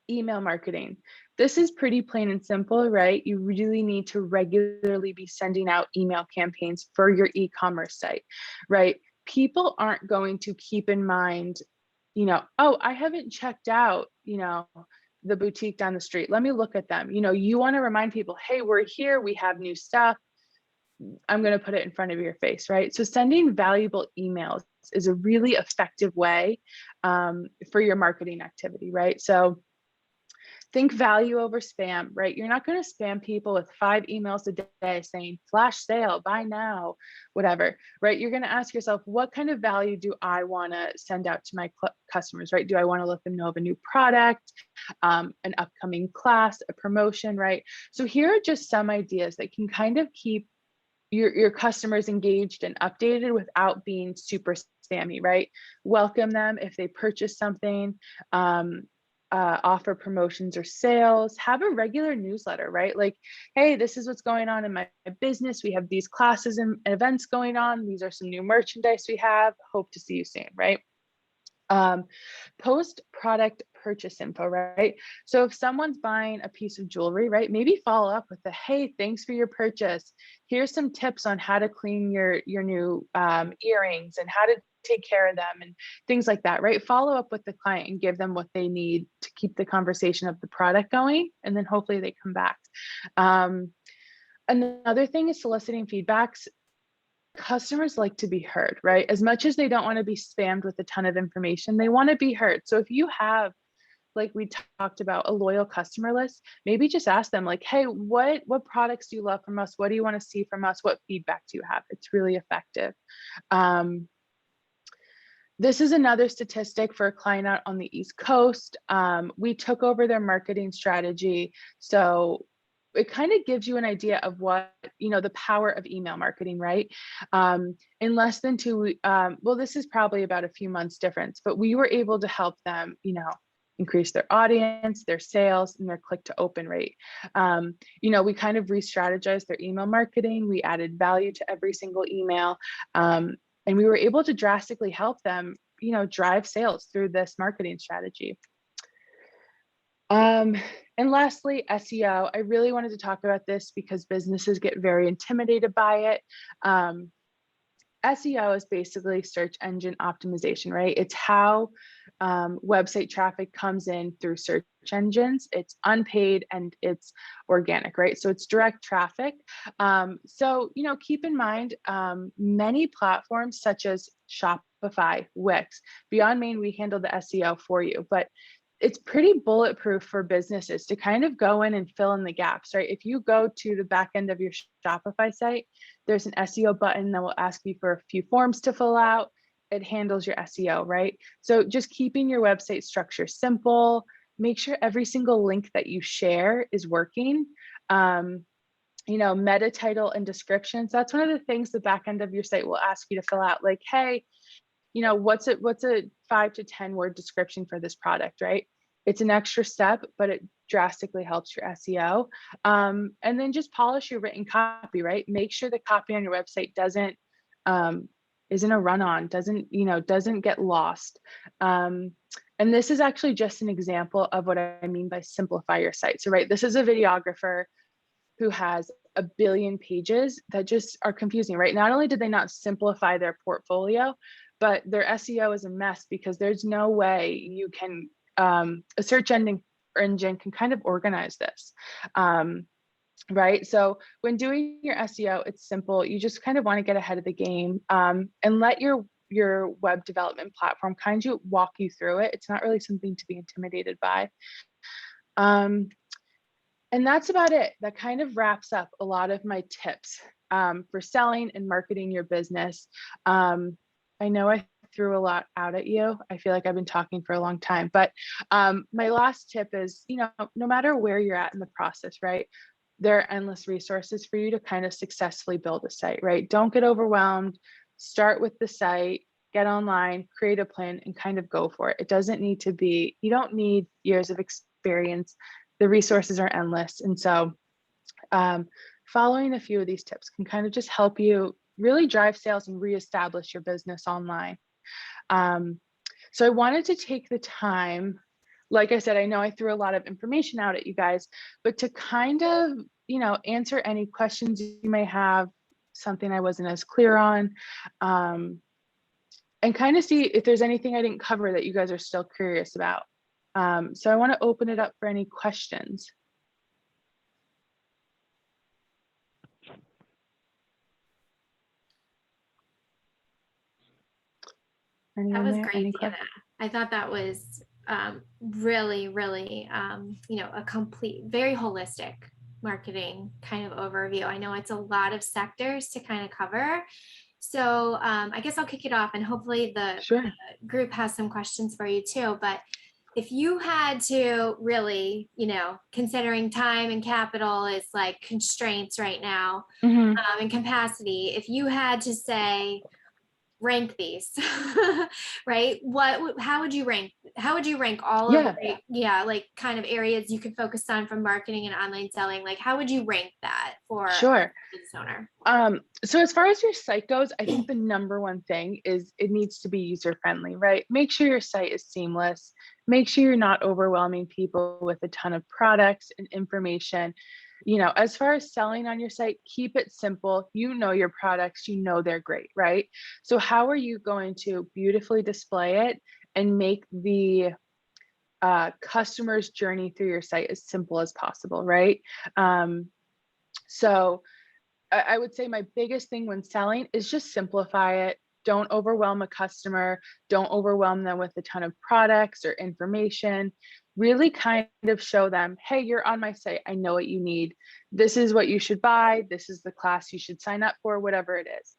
email marketing. This is pretty plain and simple, right? You really need to regularly be sending out email campaigns for your e-commerce site, right? People aren't going to keep in mind, oh, I haven't checked out, the boutique down the street. Let me look at them. You want to remind people, hey, we're here. We have new stuff. I'm going to put it in front of your face, right? So sending valuable emails is a really effective way for your marketing activity, right? So think value over spam, right? You're not going to spam people with 5 emails a day saying flash sale, buy now, whatever, right? You're going to ask yourself, what kind of value do I want to send out to my customers, right? Do I want to let them know of a new product, an upcoming class, a promotion, right? So here are just some ideas that can kind of keep your customers engaged and updated without being super spammy, right? Welcome them if they purchase something, offer promotions or sales, have a regular newsletter, right? Like, hey, this is what's going on in my business. We have these classes and events going on. These are some new merchandise we have. Hope to see you soon, right? Post product purchase info, right? So if someone's buying a piece of jewelry, right, maybe follow up with hey, thanks for your purchase. Here's some tips on how to clean your new earrings and how to take care of them and things like that, right? Follow up with the client and give them what they need to keep the conversation of the product going, and then hopefully they come back. Another thing is soliciting feedbacks. Customers like to be heard, right? As much as they don't want to be spammed with a ton of information, they want to be heard. So if you have, like we talked about, a loyal customer list, maybe just ask them like, hey, what products do you love from us? What do you want to see from us? What feedback do you have? It's really effective. This is another statistic for a client out on the East Coast. We took over their marketing strategy. So it kind of gives you an idea of what, the power of email marketing, right? In less than 2, well, this is probably about a few months difference, but we were able to help them, increase their audience, their sales, and their click to open rate. We kind of re-strategized their email marketing. We added value to every single email. And we were able to drastically help them, drive sales through this marketing strategy. And lastly, SEO. I really wanted to talk about this because businesses get very intimidated by it. SEO is basically search engine optimization, right? It's how website traffic comes in through search engines. It's unpaid and it's organic, right? So it's direct traffic. So, keep in mind, many platforms such as Shopify, Wix, Beyond Main, we handle the SEO for you, but it's pretty bulletproof for businesses to kind of go in and fill in the gaps, right? If you go to the back end of your Shopify site, there's an SEO button that will ask you for a few forms to fill out. It handles your SEO, right? So just keeping your website structure simple, make sure every single link that you share is working. Meta title and descriptions. That's one of the things the back end of your site will ask you to fill out, like, hey, what's a 5 to 10 word description for this product, right? It's an extra step, but it drastically helps your SEO. And then just polish your written copy, right? Make sure the copy on your website isn't a run-on, doesn't get lost. And this is actually just an example of what I mean by simplify your site. So, right, this is a videographer who has a billion pages that just are confusing, right? Not only did they not simplify their portfolio, but their SEO is a mess because there's no way you can, a search engine can kind of organize this, right? So when doing your SEO, it's simple. You just kind of want to get ahead of the game, and let your web development platform kind of walk you through it. It's not really something to be intimidated by. And that's about it. That kind of wraps up a lot of my tips for selling and marketing your business. I know I threw a lot out at you. I feel like I've been talking for a long time, but my last tip is, no matter where you're at in the process, right? There are endless resources for you to kind of successfully build a site, right? Don't get overwhelmed. Start with the site, get online, create a plan, and kind of go for it. It doesn't need to be, you don't need years of experience. The resources are endless. And so following a few of these tips can kind of just help you really drive sales and reestablish your business online. So I wanted to take the time, like I said, I know I threw a lot of information out at you guys, but to kind of, answer any questions you may have, something I wasn't as clear on, and kind of see if there's anything I didn't cover that you guys are still curious about. So I want to open it up for any questions. That was great, Dannah. I thought that was really, really, a complete, very holistic marketing kind of overview. I know it's a lot of sectors to kind of cover. So I guess I'll kick it off and hopefully the group has some questions for you too. But if you had to really, considering time and capital is like constraints right now, and capacity, if you had to say, rank these, right? How would you rank how would you rank all of Yeah, like kind of areas you can focus on from marketing and online selling? Like how would you rank that for a sure. business owner? So as far as your site goes, I think the number one thing is it needs to be user friendly, right? Make sure your site is seamless. Make sure you're not overwhelming people with a ton of products and information. As far as selling on your site, keep it simple. You know your products, you know they're great, right? So how are you going to beautifully display it and make the customer's journey through your site as simple as possible, right? So I would say my biggest thing when selling is just simplify it. Don't overwhelm a customer. Don't overwhelm them with a ton of products or information. Really kind of show them, hey, you're on my site. I know what you need. This is what you should buy. This is the class you should sign up for, whatever it is.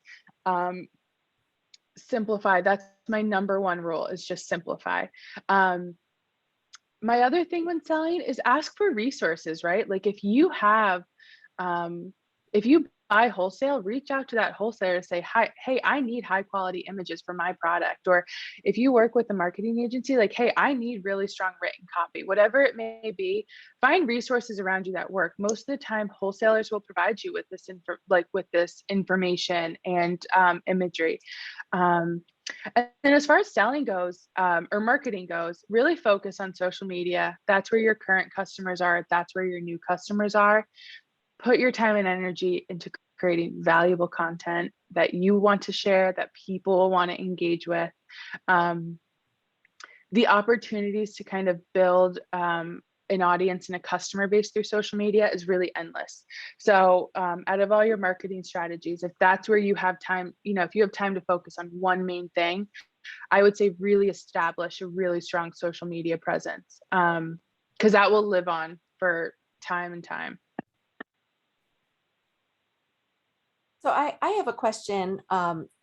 Simplify. That's my number one rule, is just simplify. My other thing when selling is ask for resources, right? Like if you buy wholesale, reach out to that wholesaler to say, hi, hey, I need high quality images for my product. Or if you work with a marketing agency, like, hey, I need really strong written copy, whatever it may be, find resources around you that work. Most of the time, wholesalers will provide you with this information and imagery. And then as far as selling goes, or marketing goes, really focus on social media. That's where your current customers are. That's where your new customers are. Put your time and energy into creating valuable content that you want to share, that people will want to engage with. The opportunities to kind of build an audience and a customer base through social media is really endless. So out of all your marketing strategies, if that's where you have time, if you have time to focus on one main thing, I would say really establish a really strong social media presence, because that will live on for time and time. So I have a question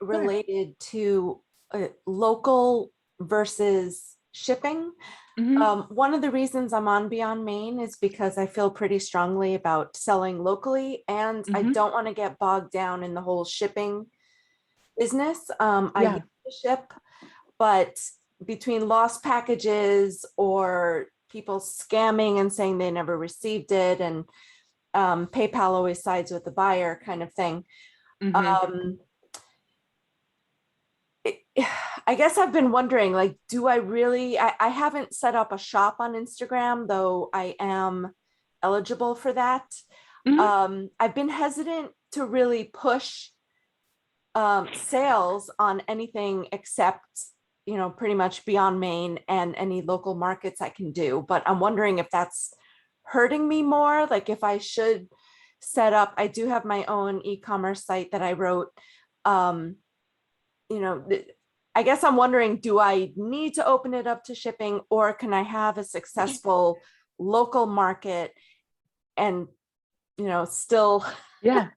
related to local versus shipping. Mm-hmm. One of the reasons I'm on Beyond Main is because I feel pretty strongly about selling locally, and I Mm-hmm. don't want to get bogged down in the whole shipping business. I Yeah. used to ship, but between lost packages or people scamming and saying they never received it, and PayPal always sides with the buyer kind of thing. Mm-hmm. I guess I've been wondering, like, do I really, I haven't set up a shop on Instagram, though I am eligible for that. Mm-hmm. I've been hesitant to really push sales on anything except, pretty much Beyond Main and any local markets I can do. But I'm wondering if that's hurting me more, like if I should set up, I do have my own e-commerce site that I wrote. I guess I'm wondering, do I need to open it up to shipping, or can I have a successful local market and, still? Yeah.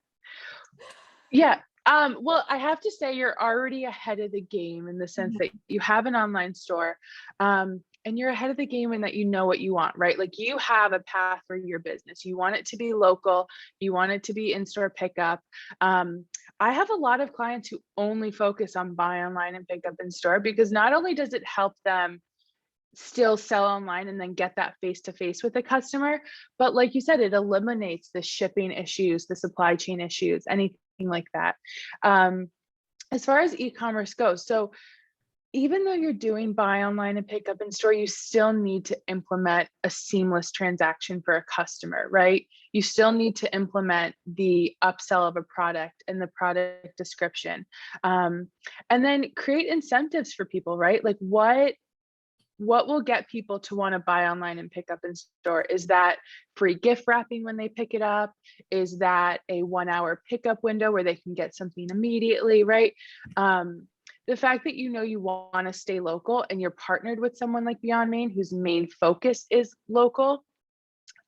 Yeah. Well, I have to say you're already ahead of the game in the sense that you have an online store, and you're ahead of the game in that you know what you want, right? Like you have a path for your business. You want it to be local. You want it to be in-store pickup. I have a lot of clients who only focus on buy online and pick up in store, because not only does it help them still sell online and then get that face-to-face with the customer, but like you said, it eliminates the shipping issues, the supply chain issues, anything like that. As far as e-commerce goes, so even though you're doing buy online and pick up in store, you still need to implement a seamless transaction for a customer, right? You still need to implement the upsell of a product and the product description, and then create incentives for people, right? Like what will get people to want to buy online and pick up in store? Is that free gift wrapping when they pick it up? Is that a 1 hour pickup window where they can get something immediately, right? The fact that you want to stay local and you're partnered with someone like Beyond Main, whose main focus is local,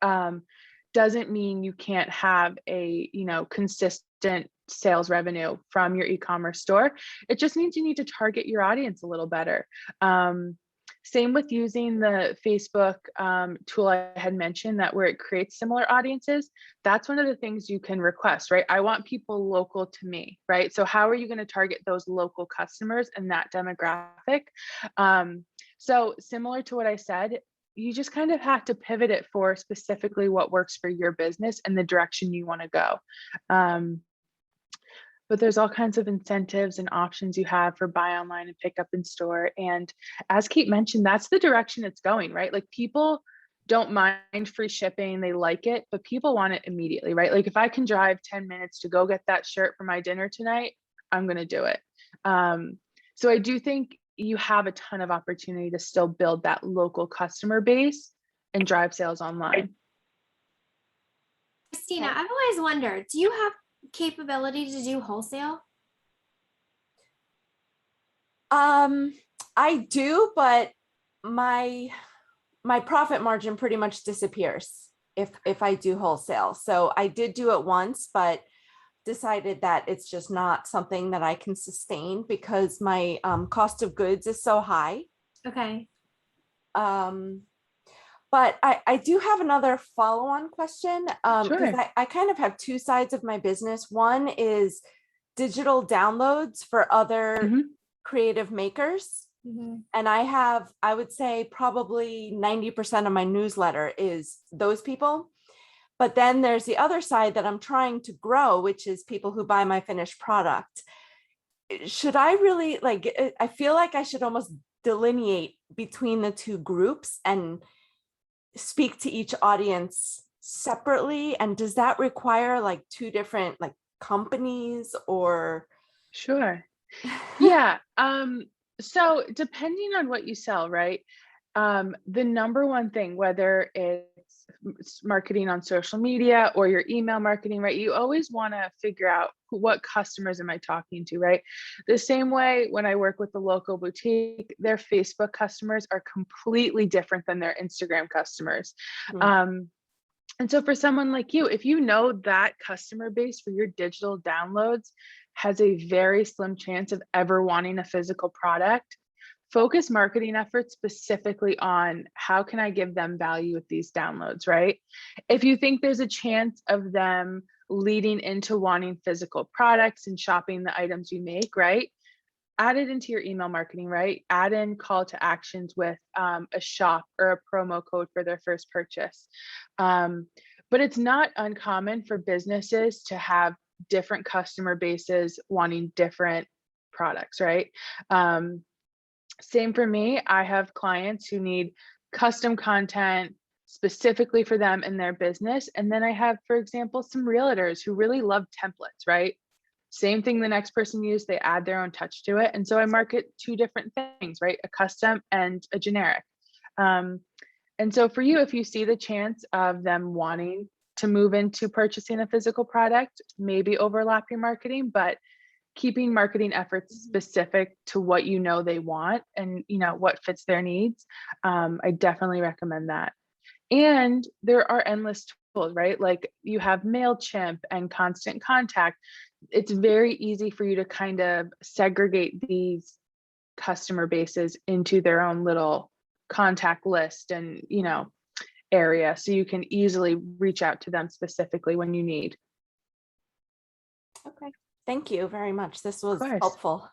doesn't mean you can't have a consistent sales revenue from your e-commerce store. It just means you need to target your audience a little better. Same with using the Facebook tool I had mentioned, that where it creates similar audiences. That's one of the things you can request, right? I want people local to me, right? So how are you going to target those local customers and that demographic? So similar to what I said, you just kind of have to pivot it for specifically what works for your business and the direction you want to go. But there's all kinds of incentives and options you have for buy online and pick up in store. And as Kate mentioned, that's the direction it's going, right? Like people don't mind free shipping, they like it, but people want it immediately, right? Like if I can drive 10 minutes to go get that shirt for my dinner tonight, I'm going to do it. So I do think you have a ton of opportunity to still build that local customer base and drive sales online. Christina, I've always wondered, do you have capability to do wholesale? I do, but my profit margin pretty much disappears if I do wholesale. So I did do it once, but decided that it's just not something that I can sustain because my cost of goods is so high. Okay. But I do have another follow-on question because Sure. I kind of have two sides of my business. One is digital downloads for other creative makers. And I would say probably 90% of my newsletter is those people. But then there's the other side that I'm trying to grow, which is people who buy my finished product. Should I really I feel like I should almost delineate between the two groups and speak to each audience separately? And does that require like two different like companies or? Sure. Yeah. So depending on what you sell, right? The number one thing, whether it's marketing on social media or your email marketing, right? You always want to figure out what customers am I talking to, right? The same way when I work with the local boutique, their Facebook customers are completely different than their Instagram customers. And so for someone like you, if you know that customer base for your digital downloads has a very slim chance of ever wanting a physical product, focus marketing efforts specifically on how can I give them value with these downloads, right? If you think there's a chance of them leading into wanting physical products and shopping the items you make, right? Add it into your email marketing, right? Add in call to actions with a shop or a promo code for their first purchase. But it's not uncommon for businesses to have different customer bases wanting different products, right? Same for me. I have clients who need custom content specifically for them and their business. And then I have, for example, some realtors who really love templates, right? Same thing the next person used, they add their own touch to it. And so I market two different things, right? A custom and a generic. And so for you, if you see the chance of them wanting to move into purchasing a physical product, maybe overlap your marketing, but keeping marketing efforts specific to what you know they want and what fits their needs. I definitely recommend that. And there are endless tools, right? Like you have MailChimp and Constant Contact. It's very easy for you to kind of segregate these customer bases into their own little contact list and area, so you can easily reach out to them specifically when you need. Okay, thank you very much. This was helpful.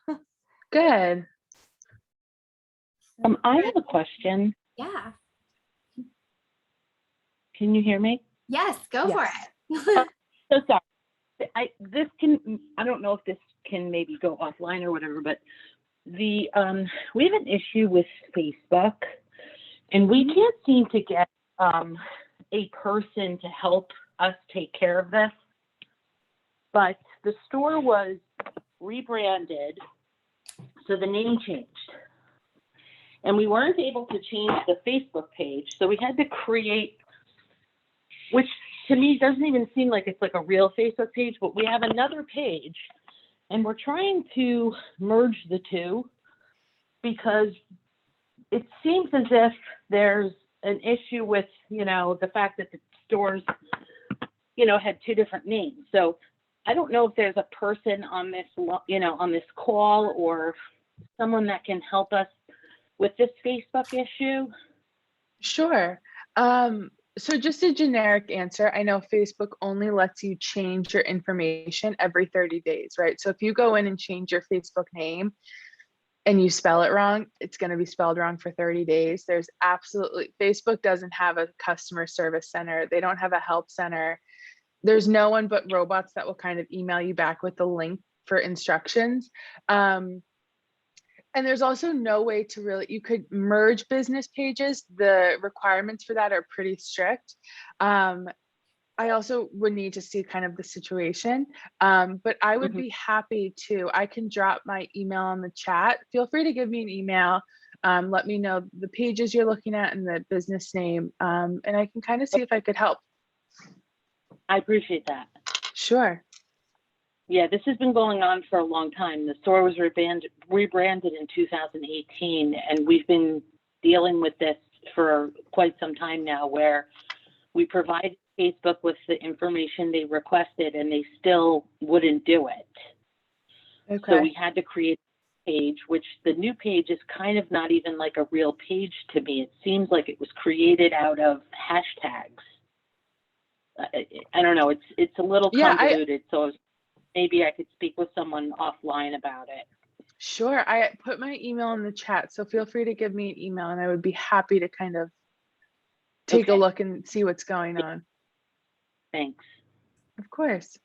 Good. I have a question. Yeah. Can you hear me? Yes, go for it. So sorry. I don't know if this can maybe go offline or whatever, but we have an issue with Facebook, and we can't seem to get a person to help us take care of this. But the store was rebranded, so the name changed. And we weren't able to change the Facebook page, so we had to create, which to me doesn't even seem like it's like a real Facebook page, but we have another page, and we're trying to merge the two because it seems as if there's an issue with, the fact that the stores, had two different names. So I don't know if there's a person on this, on this call or someone that can help us with this Facebook issue. Sure. So just a generic answer. I know Facebook only lets you change your information every 30 days, right? So if you go in and change your Facebook name, and you spell it wrong, it's going to be spelled wrong for 30 days. There's absolutely, Facebook doesn't have a customer service center. They don't have a help center. There's no one but robots that will kind of email you back with the link for instructions. And there's also no way to really, you could merge business pages. The requirements for that are pretty strict. I also would need to see kind of the situation, but I would be happy to, I can drop my email on the chat. Feel free to give me an email. Let me know the pages you're looking at and the business name, and I can kind of see if I could help. I appreciate that. Sure. Yeah, this has been going on for a long time. The store was rebranded in 2018, and we've been dealing with this for quite some time now, where we provided Facebook with the information they requested and they still wouldn't do it. Okay. So we had to create a page, which the new page is kind of not even like a real page to me. It seems like it was created out of hashtags. I don't know. It's a little convoluted. So maybe I could speak with someone offline about it. Sure. I put my email in the chat, so feel free to give me an email and I would be happy to kind of take a look and see what's going on. Thanks. Of course.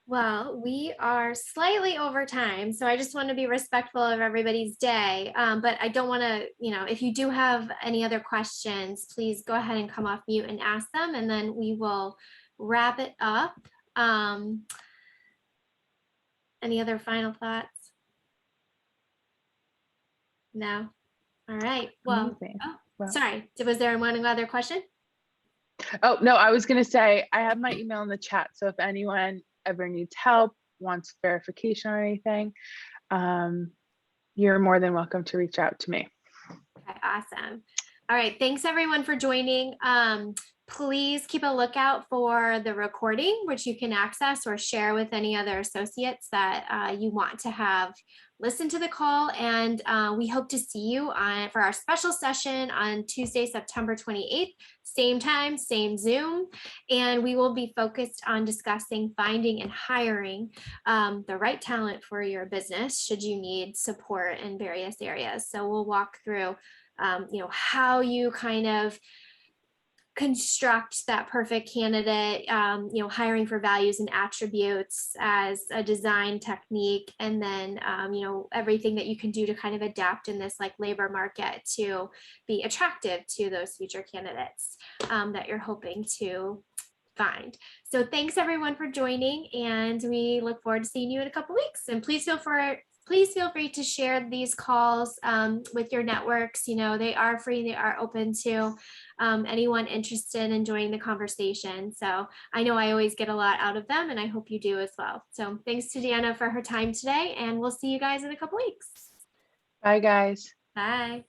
Well, we are slightly over time, so I just want to be respectful of everybody's day. But I don't want to, if you do have any other questions, please go ahead and come off mute and ask them, and then we will wrap it up. Any other final thoughts? No? All right. Well, sorry. Was there one other question? Oh, no, I was going to say, I have my email in the chat. So if anyone ever needs help, wants verification or anything, you're more than welcome to reach out to me. Okay, awesome. All right. Thanks everyone for joining. Please keep a lookout for the recording, which you can access or share with any other associates that you want to have listen to the call. And we hope to see you for our special session on Tuesday, September 28th, same time, same Zoom. And we will be focused on discussing finding and hiring the right talent for your business should you need support in various areas. So we'll walk through how you kind of construct that perfect candidate, hiring for values and attributes as a design technique, and then, everything that you can do to kind of adapt in this like labor market to be attractive to those future candidates that you're hoping to find. So thanks everyone for joining, and we look forward to seeing you in a couple weeks. And please feel free to share these calls with your networks. They are free, they are open to anyone interested in joining the conversation. So I know I always get a lot out of them, and I hope you do as well. So thanks to Dannah for her time today, and we'll see you guys in a couple weeks. Bye, guys. Bye.